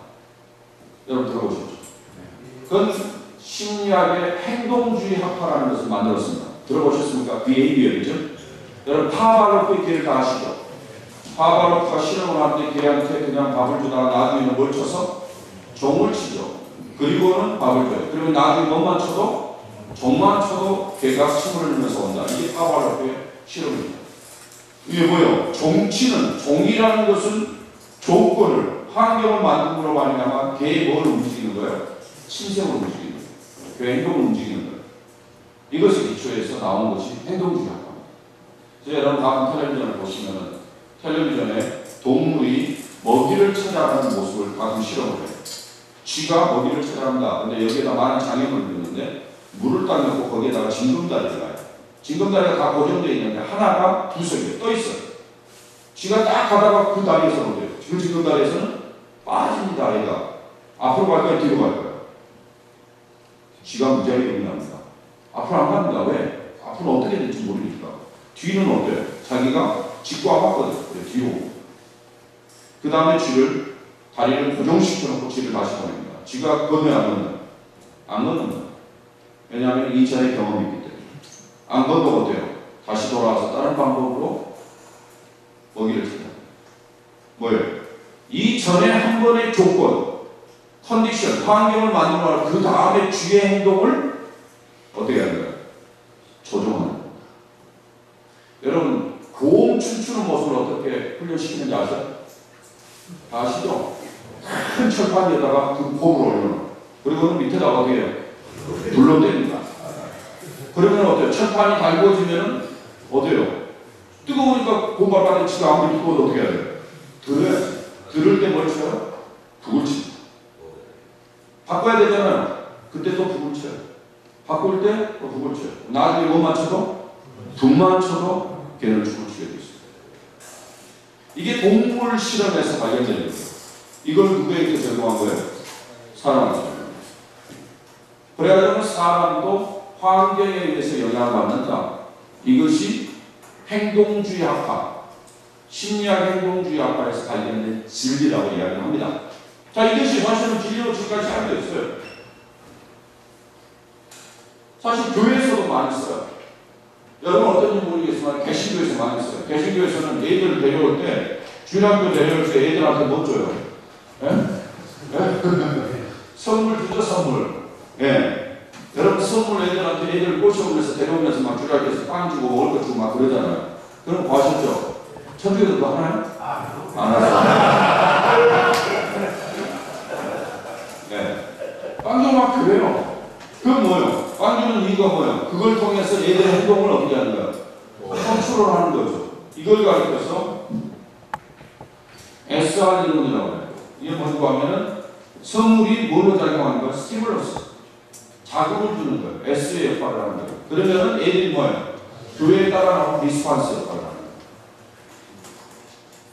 여러분 들어보셨죠? 그건 심리학의 행동주의 학파라는 것을 만들었습니다. 들어보셨습니까? 비헤이비어리죠? 여러분 파바로프의 개를 다 아시죠? 파바로프가 실험을 하는데 개한테 그냥 밥을 주다가 나중에는 뭘 쳐서? 종을 치죠. 그리고는 밥을 줘요. 그리고 나중에 뭐만 쳐도 종만 쳐도 개가 침을 흘리면서 온다. 이게 파바로프의 실험입니다. 이게 뭐예요? 종치는, 종이라는 것은 조건을, 환경을 만듦으로 말미암아 개의 뭘 움직이는 거예요? 침샘을 움직이는 거예요. 그 행동을 움직이는 거예요. 이것을 기초해서 나온 것이 행동주의 학파입니다. 여러분 다음 텔레비전을 보시면은 텔레비전에 동물이 먹이를 찾아가는 모습을 가끔 실험을 해요. 쥐가 먹이를 찾아간다. 근데 여기에다 많은 장애물을 넣는데 물을 딱 넣고 거기에다가 징검다리를 놔요. 징검다리가 다 고정되어 있는데 하나가 두세 개 떠 있어요. 쥐가 딱 가다가 그 다리에서 오대요. 그 징검다리에서는 빠집니다. 아이가 앞으로 갈까요? 뒤로 갈까요? 쥐가 무지하게 예민합니다. 앞으로 안 갑니다. 왜? 앞으로 어떻게 될지 모르니까. 뒤는 어때요? 자기가 짚고 와봤거든요. 그래, 뒤로. 그 다음에 쥐를, 다리를 고정시켜놓고 쥐를 다시 보냅니다. 쥐가 건너야 안 건너요? 안 건너요. 왜냐하면 이전의 경험이 있기 때문에. 안 건너면 어때요? 다시 돌아와서 다른 방법으로 먹이를 찾아요. 뭐예요? 이전에 한 번의 조건, 컨디션, 환경을 만들어 그 다음에 쥐의 행동을 어떻게 하는 거예요? 조종하는 겁니다. 여러분 고음 춤추는 모습을 어떻게 훈련시키는지 아세요? 아시죠? 큰 철판 위에다가 그 고음을 올려놓은 그리고는 밑에다가 어떻게 해요? 둘러댑니다. 그러면 어때요? 철판이 달궈지면 어때요? 뜨거우니까 고음발바닥에 치가 아무리 뜨거워도 어떻게 해야 돼요? 들어야지. 들을 때 뭘 쳐요? 북을 칩니다. 바꿔야 되잖아요. 그때 또 북을 쳐요. 바꿀 때 또 북을 쳐요. 나중에 뭐만 쳐도 북만 쳐도 걔는 춤을 추게 되어 있습니다. 이게 동물 실험에서 발견된 거예요. 이걸 누구에게 적용한 거예요? 사람한테. 그래야 사람도 환경에 의해서 영향을 받는다. 이것이 행동주의 학파, 심리학 행동주의 학파에서 발견된 진리라고 이야기합니다. 자, 이것이 사실은 진리로 지금까지 잘 되어 있어요. 사실 교회에서도 많이 써요. 여러분 어떤지 모르겠지만 개신교에서 많이 써요. 개신교에서는 애들 데려올 때 주일학교 데려올 때 애들한테 뭐 줘요? 예? 예? 선물 주죠, 선물. 예. 여러분 선물 애들한테 애들 꼬셔오면서 데려오면서 막 주일학교에서 빵 주고 먹을 거 주고 막 그러잖아요. 그럼 뭐 하셨죠? 천주교도 뭐 하나요? 안 하죠. 네. 빵 주고 막 그래요. 그건 뭐예요? 빵 주는 이유가 뭐예요? 그걸 통해서 애들의 행동을 어떻게 하는 거예요? 컨트롤 하는 거죠. 이걸 가르쳐서 SR 이론이라고 해요. 이게 뭔가 하면은 선물이 뭘로 작용하는 거예요? 스티뮬러스. 자극을 주는 거예요. S의 역할을 하는 거예요. 그러면은 애들이 뭐예요? 교회에 따라 나오는 리스판스 역할을 하는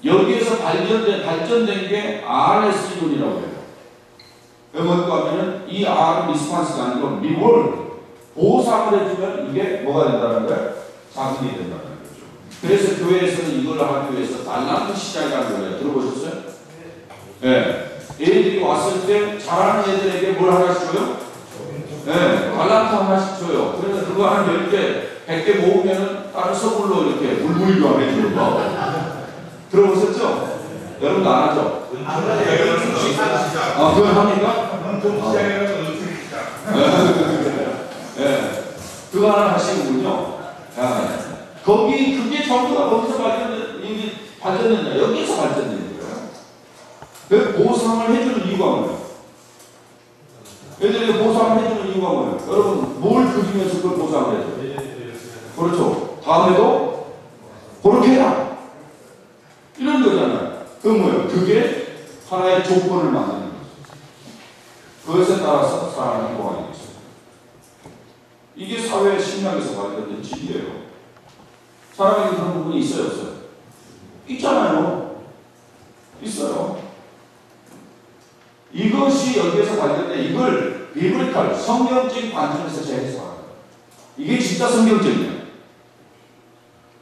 거예요. 여기에서 발전된 게 RS 이론이라고 해요. 왜 뭔가 하면은 이 R은 리스판스가 아니고 리워드. 보상을 해주면 이게 뭐가 된다는 거예요? 자극이 된다는 거죠. 그래서 교회에서는 이걸 하기 위해서 달란트 시장이라는 거예요. 들어보셨어요? 네. 애들이 왔을 때 잘하는 애들에게 뭘 하나씩 줘요? 네. 달란트 하나씩 줘요. 그래서 그거 한 10개, 100개 모으면은 다른 선물로 이렇게 물물 교환해 주는 거. 들어보셨죠? 여러분도 안 하죠? 아, 그걸 합니까? 네. 그거 하나 하시는군요. 거기, 그게 전부가 거기서 발전됐냐? 여기서 발전된 거예요. 그 보상을 해주는 이유가 뭐예요? 애들에게 보상을 해주는 이유가 뭐예요? 여러분, 뭘 그리면서 그걸 보상을 해줘요? 그렇죠. 다음에도 그렇게 해라. 이런 거잖아요. 그게 하나의 조건을 만드는 거죠. 그것에 따라서 사람은 행복하게 되죠. 이게 사회 심리학에서 발견된 진리예요. 사람에게 그런 부분이 있어요, 없어요? 있잖아요. 있어요. 이것이 여기에서 발견된 이걸 비브리칼, 성경적인 관점에서 재해석하는 거예요. 이게 진짜 성경적이야.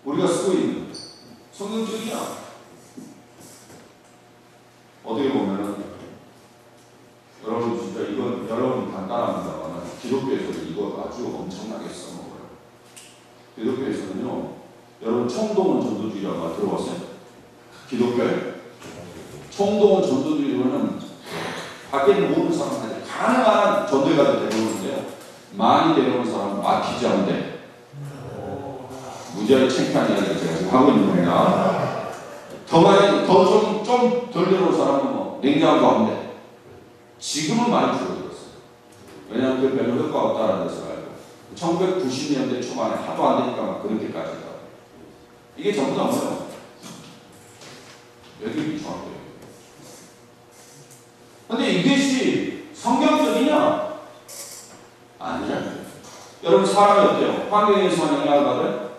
우리가 쓰고 있는 성경적이야. 어떻게 보면은 여러분 진짜 이건 여러분 간단합니다만 기독교에서는 이거 아주 엄청나게 써먹어요. 기독교에서는요, 여러분 총동원 전도주의라고 말 들어봤어요? 기독교에 총동원 전도주의로는 밖에 있는 모든 사람한테 가능한 전도회가 데려오는데요, 많이 데려오는 사람은 막히지 않은데 무지하게 창피한 이야기를 제가 지금 하고 있는 겁니다. 더 많이, 좀 덜 데려올 사람은 뭐 냉정한 가운데 지금은 많이 줄어들었어요. 왜냐하면 그게 별로 효과가 없다는 것을 알고 1990년대 초반에 하도 안 되니까 막 그렇게까지 가. 이게 전부 다 뭐예요? 여기 중학교예요. 근데 이것이 성경적이냐? 아니잖아요. 여러분 사람이 어때요? 환경에서만 영향을 받아요?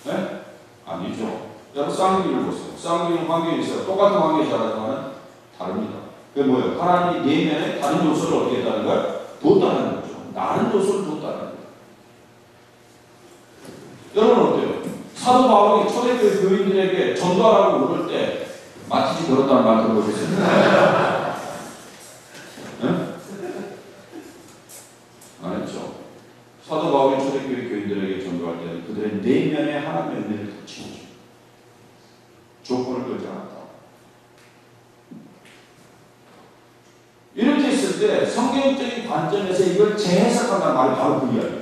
네? 아니죠. 여러분 쌍둥이를 보세요. 쌍둥이는 환경에 있어요. 똑같은 환경에 자라지만 다릅니다. 그게 뭐예요? 하나님이 내면에 다른 요소를 어떻게 했다는 거예요? 뒀다는 거죠. 다른 요소를 뒀다는 거예요. 여러분 어때요? 사도 바울이 초대교회 교인들에게 전도하라고 그럴 때 마티즈 걸었다는 말 들어보셨어요? 네? 안 했죠. 사도 바울이 초대교회 교인들에게 전도할 때는 그들의 내면에 하나님의 은혜를 덮치고 조건을 걸지 않았다. 이렇게 했을 때 성경적인 관점에서 이걸 재해석한다는 말이 바로 그 이야기예요.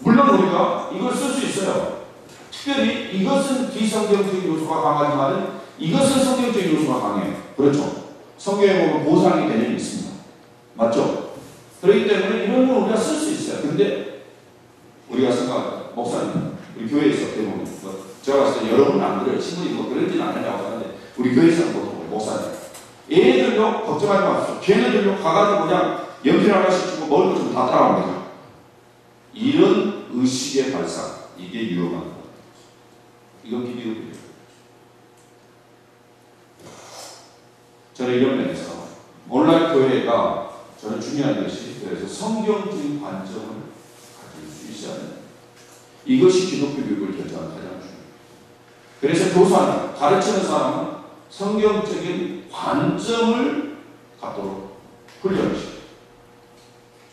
물론 우리가 이걸 쓸 수 있어요. 특별히 이것은 비성경적인 요소가 강하지만 이것은 성경적인 요소가 강해요. 그렇죠. 성경에 보면 보상의 개념이 있습니다. 맞죠? 그렇기 때문에 이런 걸 우리가 쓸 수 있어요. 근데 우리가 생각합니다. 목사님, 우리 교회에서 대부분 제가 봤을 때 여러분은 안 그래요. 친구들이 뭐 그러지는 않느냐고 하는데 우리 교회에서는 보통 목사님, 얘들요 걱정하지 마십시오. 걔네들요 가가지고 그냥 연필 하나씩 주고 먹을 것 좀 다 따라옵니다. 이런 의식의 발상, 이게 위험한 거예요. 이건 비디오예요. 저는 이런 면에서 온라인 교회가 저는 중요한 것이 그래서 성경적인 관점을 가질 수 있어야 합니다. 이것이 기독교 교육을 결정하는 가장 중요해요. 그래서 교사는, 가르치는 사람은 성경적인 관점을 갖도록 훈련을 시켜요.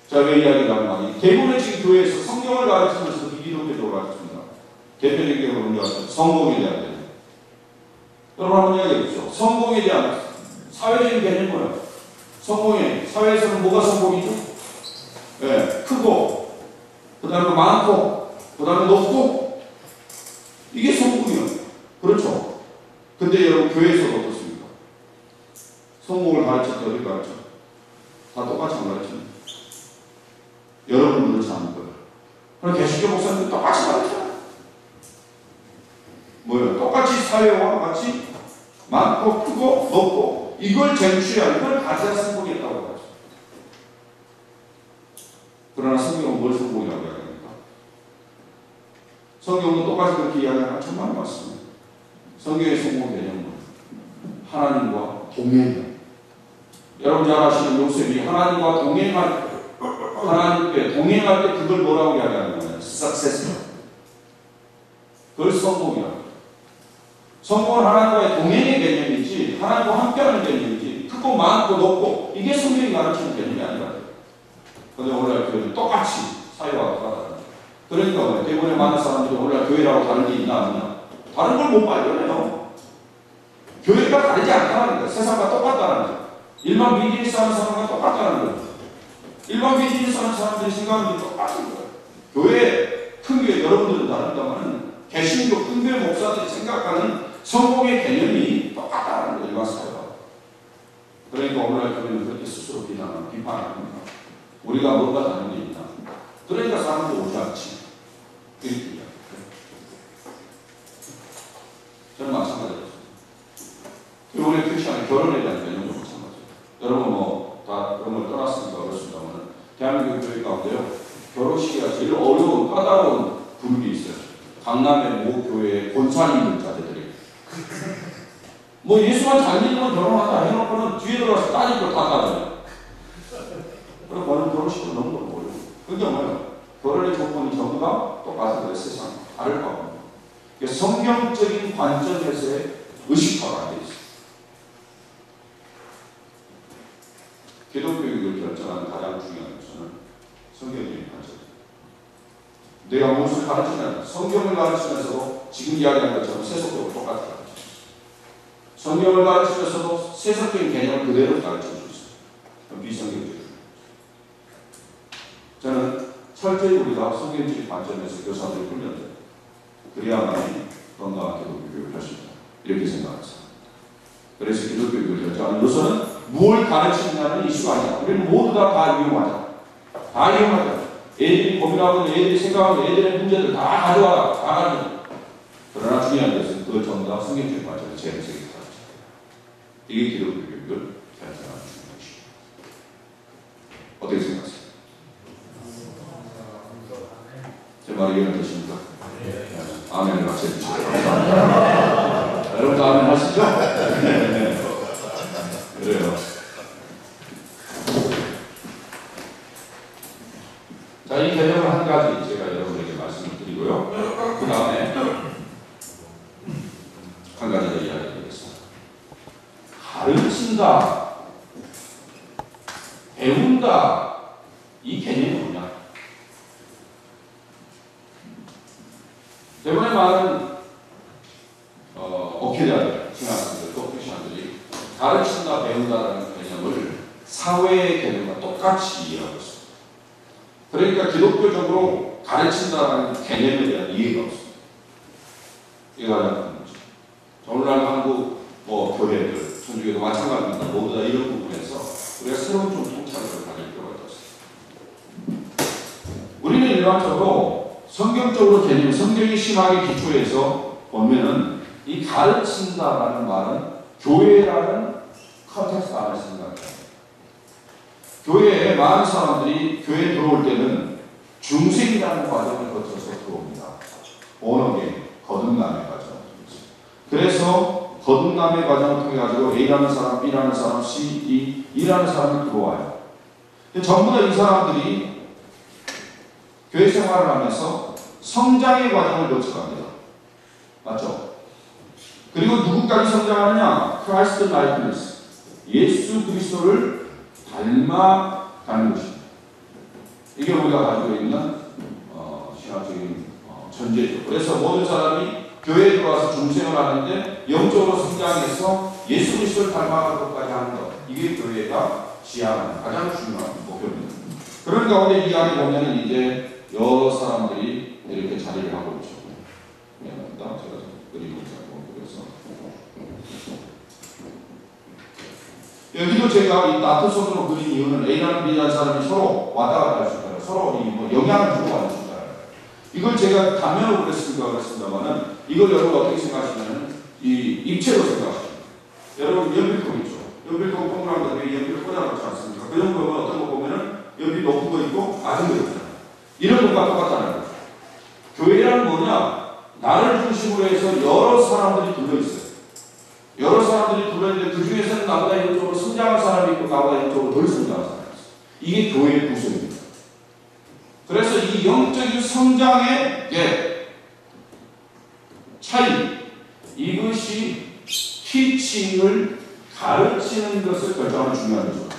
자, 왜 이야기를 하면 대부분의 지금 교회에서 성경을 가르치면서 기독교적으로 가르칩니다. 대표적인 경우는 우리가 성공에 대한 개념. 여러분 한번 이야기해 보십시오. 성공에 대한 사회적인 개념이 뭐예요? 성공에, 사회에서는 뭐가 성공이죠? 네, 크고, 그 다음에 많고, 그 다음에 높고, 이게 성공이에요. 그렇죠? 근데 여러분 교회에서도 어떻습니까? 성공을 가르칠 때 어디 가르쳐? 다 똑같이 안 가르칩니다. 여러분은 그렇지 않을 거예요. 그럼 개신교 목사님들 똑같이 가르쳐요. 뭐예요? 똑같이 사회와 같이 많고 크고 높고 이걸 쟁취해야 이걸 가져야 성공이었다고 하죠. 그러나 성경은 뭘 성공이라고 이야기합니까? 성경은 똑같이 그렇게 이야기하는 천만 맞습니다. 성경의 성공 개념은 하나님과 동행이에요. 여러분 잘 아시는 요셉이 하나님과 동행할 때, 하나님께 동행할 때 그걸 뭐라고 이야기하는 거예요? success. 그걸 성공이라고. 성공은 하나님과의 동행의 개념이지 하나님과 함께하는 개념이지 크고 많고 높고 이게 성경이 가르치는 개념이 아니라. 그런데 오늘날 교회는 똑같이 사회와 똑같다. 그러니까 대부분의 많은 사람들이 오늘날 교회라고 다른 게 있나 없냐? 다른 걸 못 발견해요. 교회가 다르지 않다는 거예요. 세상과 똑같다는 거예요. 일반 비즈니스 하는 사람과 똑같다는 거예요. 일반 비즈니스 하는 사람들이 생각하는 게 똑같은 거예요. 교회, 큰 교회, 여러분들은 다릅니다만 개신교, 큰 교회 목사들이 생각하는 성공의 개념이 똑같다는 거예요. 일반 사회와. 그러니까 오늘날 교회는 그렇게 스스로 비판합니다. 우리가 뭔가 다른 게 있나. 그러니까 사람들이 오지 않지. 이렇게 이야기해요. 저는 마찬가지였어요. 이번에 교회 가운데요. 결혼식이가 제일 어려운 까다로운 그룹이 있어요. 강남의 모 교회의 권사님들 자제들이. 뭐 예수만 잘 믿으면 결혼한다 해놓고는 뒤에 들어가서 따질 걸 다 따져요. 그럼 저는 결혼식을 너무너무 어려워요. 그게 뭐예요? 결혼의 조건이 전부 다 똑같아요. 세상 다를 거고. 성경적인 관점에서의 의식화가 안 돼 있어요. 기독교육을 결정하는 가장 중요한 것은 성경적인 관점. 내가 무엇을 가르치면 성경을 가르치면서도 지금 이야기한 것처럼 세속적으로 똑같이 가르쳐요. 성경을 가르치면서도 세속적인 개념을 그대로 가르쳐 줄 수 있어요. 비성경적이에요. 저는 철저히 우리가 성경적인 관점에서 교사들을 훈련돼요. 그래야만이 건강한 기독교육을 할 수 있다. 이렇게 생각합니다. 그래서 기독교육을 결정하는 요소는 무엇을 가르치느냐는 이슈가 아니야. 우리는 모두 다 이용하자. 다 이용하자. 애들이 고민하고 애들이 생각하고 애들의 문제들 다 가져와라. 다 가져와. 그러나 중요한 것은 그걸 전부 다 성경적인 관점에서 재해석해서 가르쳐야 돼요. 이게 기독교육을 결정하는 중요한 이슈입니다. 어떻게 생각하세요? 제 말이 이해되십니까? 아멘을 같이 해주시죠. 여러분도 아멘 하시죠? 그래요. 자, 이 개념을 한 가지 제가 여러분에게 말씀을 드리고요. 그 다음에 한 가지 더 이야기드리겠습니다. 가르친다, 배운다, 이 개념이 뭐냐? 대부분의 많은 업계자들, 신학생들, 또 크리스천들이 가르친다, 배운다라는 개념을 사회의 개념과 똑같이 이해하고 있습니다. 그러니까 기독교적으로 가르친다라는 개념에 대한 이해가 없습니다. 이거 가장 큰 문제. 오늘날 한국 교회들, 천주교도 마찬가지입니다. 모두 다 이런 부분에서 우리가 새로운 좀 통찰을 가질 필요가 있습니다. 우리는 일반적으로 성경적으로 개념, 성경의 신학의 기초에서 보면은 이 가르친다라는 말은 교회라는 컨텍스트 안에 생각해요. 교회에 많은 사람들이 교회에 들어올 때는 중생이라는 과정을 거쳐서 들어옵니다. 본어게인, 거듭남의 과정. 그래서 거듭남의 과정을 통해 가지고 A라는 사람, B라는 사람, C, D, E라는 사람이 들어와요. 전부 다 이 사람들이 교회 생활을 하면서 성장의 과정을 거쳐갑니다. 맞죠? 그리고 누구까지 성장하느냐? 크라이스트 라이트니스. 예수 그리스도를 닮아가는 것입니다. 이게 우리가 가지고 있는 신학적인 전제죠. 그래서 모든 사람이 교회에 들어와서 중생을 하는데 영적으로 성장해서 예수 그리스도를 닮아가는 것까지 하는 것. 이게 교회가 지향하는 가장 중요한 목표입니다. 그런 가운데 이 안에 보면은 이제 여러 사람들이 이렇게 자리를 하고 있죠. 미안합니다. 제가 그림을 잘못 그려서. 여기도 제가 이 나트선으로 그린 이유는 A라는 B라는 사람이 서로 왔다 갔다 할 수 있잖아요. 서로 영향을 주고 가는 수 있잖아요. 이걸 제가 단면으로 그랬습니다만은 이걸 여러분 어떻게 생각하시냐면 이 입체로 생각하십니다. 여러분 연필통 있죠. 연필통 동그란 거 위에 연필을 꽂아놓지 않습니까? 그 정도면 어떤 거 보면은 연필 높은 거 있고 낮은 거 있잖아요. 이런 것과 똑같다는 거죠. 교회란 뭐냐? 나를 중심으로 해서 여러 사람들이 둘러있어요. 여러 사람들이 둘러있는데 그 중에서는 나보다 이쪽으로 성장한 사람이 있고 나보다 이쪽으로 덜 성장한 사람이 있어요. 이게 교회의 구성입니다. 그래서 이 영적인 성장의 차이, 이것이 티칭을 가르치는 것을 결정하는 중요한 요소입니다.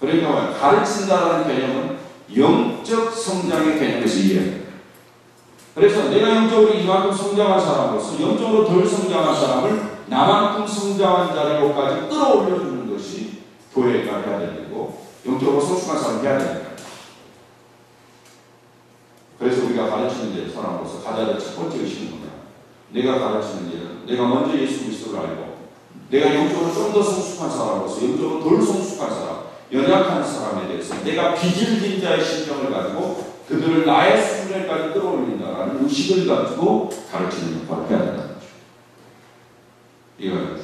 그러니까 가르친다라는 개념은 영적 성장의 개념에서 이해해요. 그래서 내가 영적으로 이만큼 성장한 사람으로서 영적으로 덜 성장한 사람을 나만큼 성장한 자리로까지 끌어올려주는 것이 교회가 해야 되고 영적으로 성숙한 사람이 해야 됩니다. 그래서 우리가 가르치는 데 사람으로서 가져야 될 첫 번째 의식은 뭐냐? 내가 가르치는 일은 내가 먼저 예수 그리스도를 알고 내가 영적으로 좀 더 성숙한 사람으로서 영적으로 덜 성숙한 사람, 연약한 사람에 대해서 내가 빚을 자의 심정을 가지고 그들을 나의 수준에까지 끌어올린다라는 의식을 가지고 가르치는 역할을 해야 된다는 거죠. 이해가 되죠?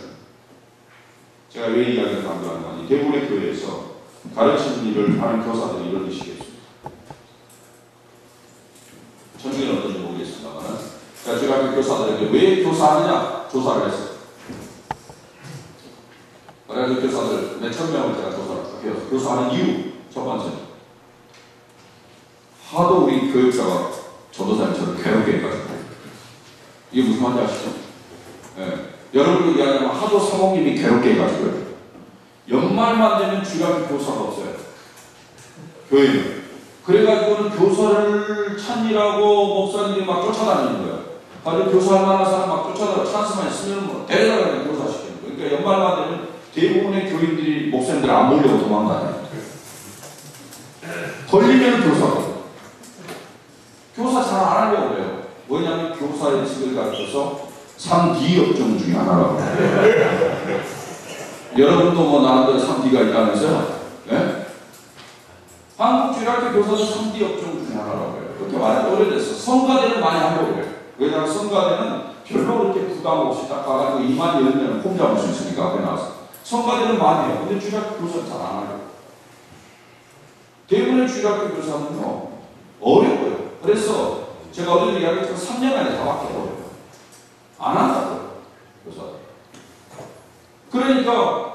제가 왜 이야기를 강조하는 거니? 대부분의 교회에서 가르치는 일을 하는 교사들이 이런 식이겠습니다. 천주교는 어떤지 모르겠습니다만, 중학교 교사들에게 왜 교사하느냐 조사를 했어요. 그래서 교사들 몇천 명을 제가 조사를 해서 교사하는 이유 첫 번째, 하도 우리 교육자가 전도사님처럼 괴롭게 해가지고 이게 무슨 말인지 아시죠? 예. 여러분들 이야기하면 하도 사모님이 괴롭게 해가지고요. 연말만 되면 주일학교 교사가 없어요. 교회는. 그래가지고는 교사를 찾으라고 목사님들이 막 쫓아다니는 거예요. 아주 교사할 만한 사람 막 쫓아다가 찬스만 있으면 뭐 데려다가 교사시키는 거예요. 그러니까 연말만 되면 대부분의 교인들이 목사님들 안 보려고 도망가요. 걸리면 교사거든요. 교사 잘 안 하려고 그래요. 뭐냐면 교사의 직을 가르쳐서 3D 업종 중에 하나라고 해요. 여러분도 뭐 나름대로 3D가 있다면서요? 네? 한국주일학교 교사도 3D 업종 중에 하나라고 해요. 그렇게 말이 오래됐어. 성가대는 많이 하려고 그래요. 왜냐하면 성가대는 별로 그렇게 부담 없이 딱 가가지고 2만 열면 홈 잡을 수 있으니까 앞에 나와서. 성가대는 많이 해요. 근데 주일학교 교사는 잘 안 하려고. 대부분의 주일학교 교사는요, 어려워요. 그래서 제가 어제 이야기했지만 3년 안에 다 바뀌어버려요. 안 한다고요, 교사. 그러니까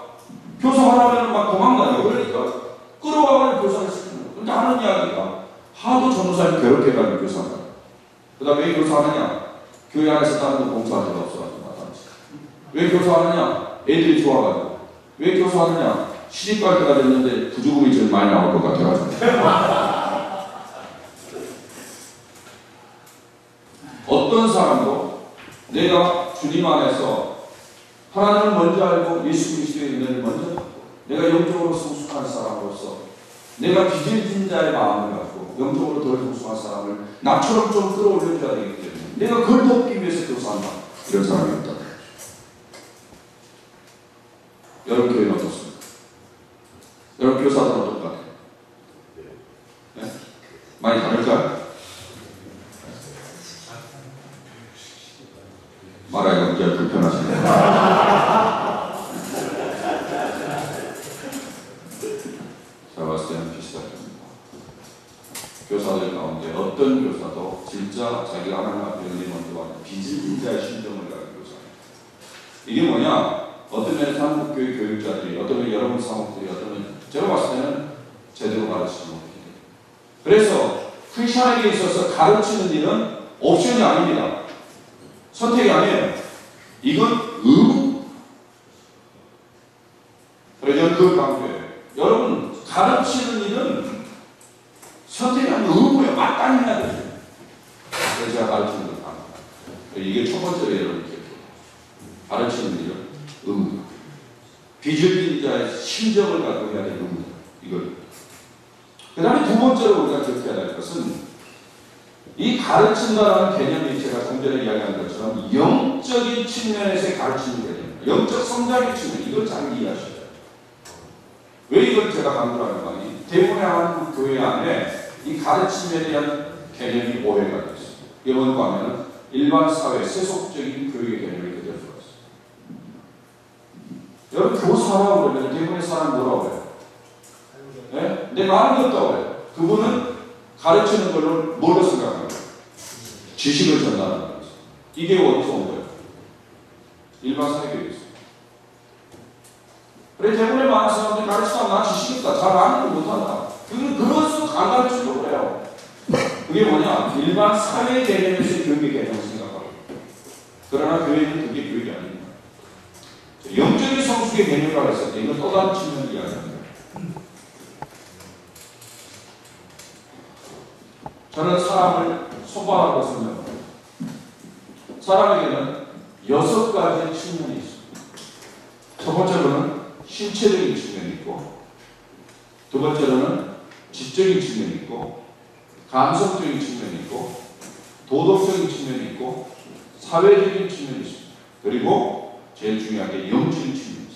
교사하라면 막 도망가요. 그러니까 끌어가면 교사를 시키는 거예요. 근데 하는 이야기가 하도 전도사님 괴롭게 가는 교사가. 그 다음에 왜 교사하느냐? 교회 안에서 다른 거 봉사할 데가 없어가지고 나타나지. 왜 교사하느냐? 애들이 좋아가지고. 왜 교사하느냐? 시집 갈 때가 됐는데 부조금이 제일 많이 나올 것 같아가지고. 어떤 사람도 내가 주님 안에서 하나님을 먼저 알고 예수 그리스도의 은혜를 먼저 받고 내가 영적으로 성숙한 사람으로서 내가 빚진 자의 마음을 갖고 영적으로 덜 성숙한 사람을 나처럼 좀 끌어올려줘야 되기 때문에 내가 그걸 돕기 위해서 교사한다. 이런 사람이 있다. 여러분 교회는 어떻습니까? 여러분 교사들은 어떨까요? 네? 많이 다를까요? 말하기가 굉장히 불편하시네요. 제가 봤을 때는 비슷합니다. 교사들 가운데 어떤 교사도 진짜 자기가 하나님 앞에 은혜 먼저 받는 빚진 자의 심정을 가진 교사입니다. 이게 뭐냐? 어떤 면에서 한국교회 교육자들이, 어떤 면에 여러분 사목들이, 어떤 면에 제가 봤을 때는 제대로 가르치지 못해요. 그래서 크리스천에게 있어서 가르치는 일은 옵션이 아닙니다. 선택이 아니에요. 이건 의무. 그래서 저는 그걸 강조해요. 여러분, 가르치는 일은 선택이 아니고 의무예요. 마땅히 해야 돼요. 그래서 제가 가르치는 걸 강조해요. 이게 첫 번째로 여러분 기억해요. 가르치는 일은 의무. 빚을 진 자의 심정을 갖고 해야 되는 의무. 이걸. 그 다음에 두 번째로 우리가 기억해야 될 것은 이 가르친다라는 개념이 제가 좀 전에 이야기한 것처럼 영적인 측면에서의 가르치는 개념입니다. 영적 성장의 측면, 이걸 잘 이해하셔야 돼요. 왜 이걸 제가 강조하는 거니? 대부분의 한국 교회 안에 이 가르침에 대한 개념이 오해가 되어 있습니다. 이게 뭔가 하면 일반 사회, 세속적인 교육의 개념이 그대로 들어있습니다. 여러분 교사라고 그러면 대부분의 사람 뭐라고 해요? 네? 내가 아는 게 없다고 해요. 그분은 가르치는 걸로 뭘로 생각하는 거예요? 지식을 전달하는 거예요. 이게 어디서 온 거예요? 일반 사회교육에서. 그래, 대부분의 많은 사람들이 가르치다 나 지식 있다, 잘 아는 걸 못한다. 그래서 안 가르치려고 그래요. 그게 뭐냐? 일반 사회 개념에서 교육의 개념을 생각하고. 그러나 교회는 그게 교육이 아닙니다. 영적인 성숙의 개념이라고 했을 때 이건 또 다른 측면을 이야기합니다. 저는 사람을 소바라고 생각합니다. 사람에게는 6가지의 측면이 있습니다. 첫 번째로는 신체적인 측면이 있고, 두 번째로는 지적인 측면이 있고, 감성적인 측면이 있고, 도덕적인 측면이 있고, 사회적인 측면이 있습니다. 그리고 제일 중요한 게 영적인 측면이 있습니다.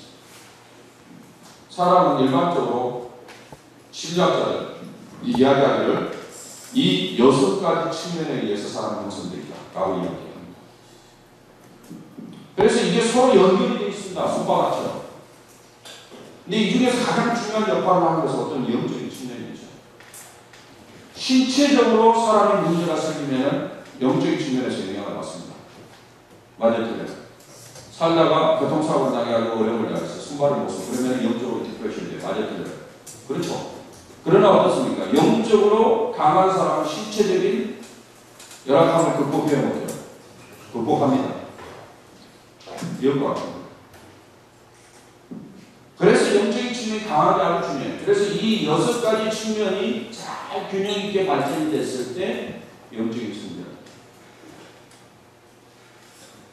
사람은 일반적으로 심리학자들 이야기하기를 이 6가지 측면에 의해서 사람 형성되었다 라고 이야기합니다. 그래서 이게 서로 연결이 되어 있습니다. 손바닥처럼. 근데 이 중에서 가장 중요한 역할을 하는 것은 어떤 영적인 측면이죠. 신체적으로 사람이 문제가 생기면 영적인 측면에서 영향을 받습니다. 맞아요. 살다가 교통사고를 당해가지고 어려움을 당해서 손발을 못 써. 그러면 영적으로 디프레션이 돼요. 맞아요. 그렇죠. 그러나 어떻습니까? 영적으로 강한 사람은 신체적인 열악함을 극복해야 못해요. 극복합니다. 이럴 것 같아요. 그래서 영적인 측면이 강하게 하는 중요해요. 그래서 이 6가지 측면이 잘 균형 있게 발전이 됐을 때 영적인 측면.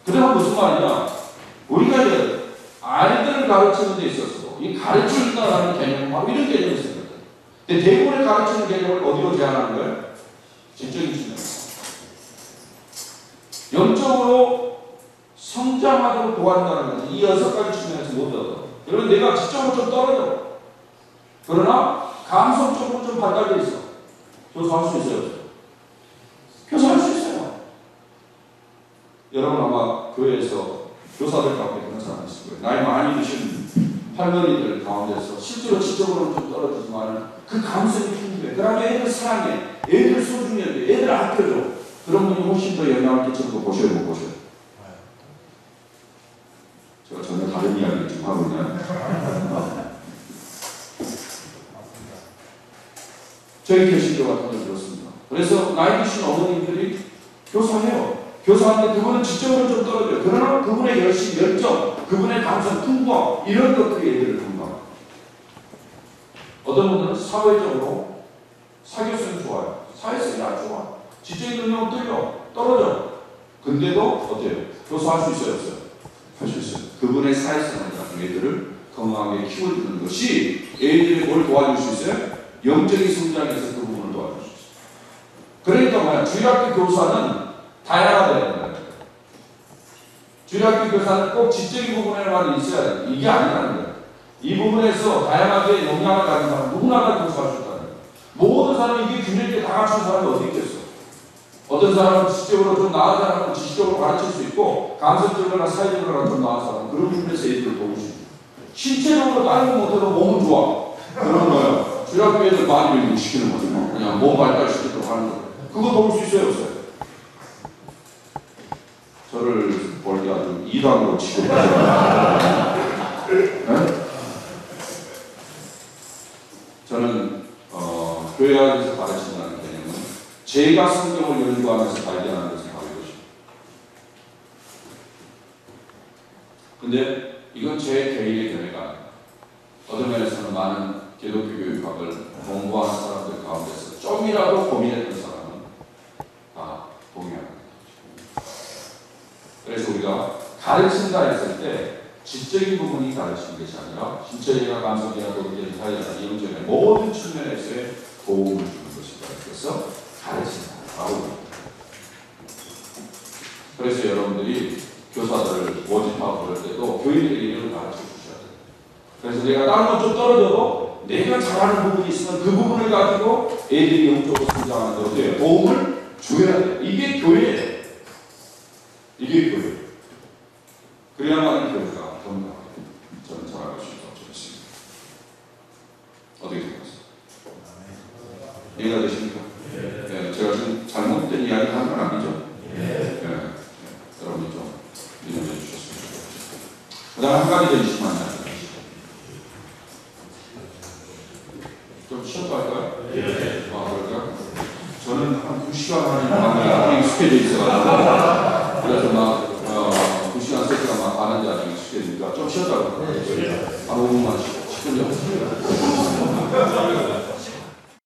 그다음 무슨 말이냐? 우리가 이제 아이들을 가르치는 데 있어서 이 가르친다라는 개념은 바로 이런 개념이 있습니다. 근데 대부분의 가르치는 개념을 어디로 제한하는 거예요? 지적인 측면. 영적으로 성장하도록 도와준다는 것은 이 6가지 측면에서 못 얻어. 그러면 내가 지적으로 좀 떨어져. 그러나 감성적으로 좀 발달돼 있어. 교사할 수 있어요? 교사할 수 있어요. 여러분 아마 교회에서 교사들 가운데 그런 사람이 있을 거예요. 나이 많이 드신 할머니들 가운데서 실제로 지적으로는 좀 떨어지지만 그 감성이 풍부해. 그러면 애들 사랑해. 애들 소중해. 애들 아껴줘. 그런 분이 훨씬 더 영향을 끼치는 거 보셔야 못 보셔요. 제가 전혀 다른 이야기를 좀 하고 있나요? 저희 개신교 같은 걸 들었습니다. 그래서 나이 드신 어머님들이 교사해요. 교사하는데 그분은 지적으로 좀 떨어져요. 그러나 그분의 열심, 열정, 그분의 감성, 풍부함 이런 것들이 애들을 금방. 어떤 분들은 사회적으로 사교성이 좋아요. 사회성이 아주 좋아. 지적인 능력은 떨어져. 근데도 어때요? 교사할 수 있어요? 없어요? 할 수 있어요. 그분의 사회성을 가진 애들을 건강하게 키워주는 것이 애들이 뭘 도와줄 수 있어요? 영적인 성장에서 그 부분을 도와줄 수 있어요. 그러니까 뭐야? 주일학교 교사는 다양하다는 거예요. 주일학교 교사는 꼭 지적인 부분에만 있어야 돼요. 이게 아니라는 거예요. 이 부분에서 다양하게 영향을 가진 사람 누구나 다 교사할 수 있다는 거예요. 모든 사람이 이게 균형 있게 다 갖춘 사람이 어디 있겠어? 어떤 사람은 지적으로 좀 나은 사람은 지식적으로 가르칠 수 있고 감성적으로나 사회적으로나 좀 나은 사람은 그런 부분에서 애들을 도울 수 있고 신체적으로 다른 거 못해도 몸은 좋아. 그런 거예요. 주일학교 애들 많이 시키는 거죠. 그냥 몸 발달시키도록 하는 거예요. 그거 도울 수 있어요? 없어요? 저를 볼 때 아주 이단으로 치고 네? 저는 교회 안에서 가르친다는 개념은 제가 성경을 연구하면서 발견하는 것을 바로 이것입니다. 근데 이건 제 개인의 견해가 아닙니다. 어떤 면에서는 많은 기독교 교육학을 공부하는 사람들 가운데서 좀이라도 고민했던 사람은 다 동의합니다. 그래서 우리가 가르친다 했을 때 지적인 부분이 가르치는 것이 아니라 신체적이나 감성적이나 도덕적인 사회적이나 이론적인 모든 측면에서의 도움을 주는 것이다. 그래서 가르친다. 그래서 여러분들이 교사들을 모집하고 그럴 때도 교인들에게 이런 가르쳐 주셔야 돼요. 그래서 내가 다른 건 좀 떨어져도 내가 잘하는 부분이 있으면 그 부분을 가지고 애들이 영적으로 성장하는 데 어때요? 도움을 줘야 돼요. 이게 교회예요. 이게 교회. 그래야만 교회가 건강해요. 저는 잘할 수 있다고 믿습니다. 어떻게 생각하세요? 이해가 되십니까? 네, 제가 지금 잘못된 이야기 하는 건 아니죠? 네. 여러분이 좀 이해해 주셨으면 좋겠습니다. 그 다음 한 가지 더 있으면 좀 쉬었다 할까요? 그럴까? 저는 한 2시간 하는 익숙해져 있어가지고 그래서 막 2시간 세트가 막 가는데 아직 익숙해지니까 좀 쉬었다 할까요? 한 5분만 쉬고 10분 정도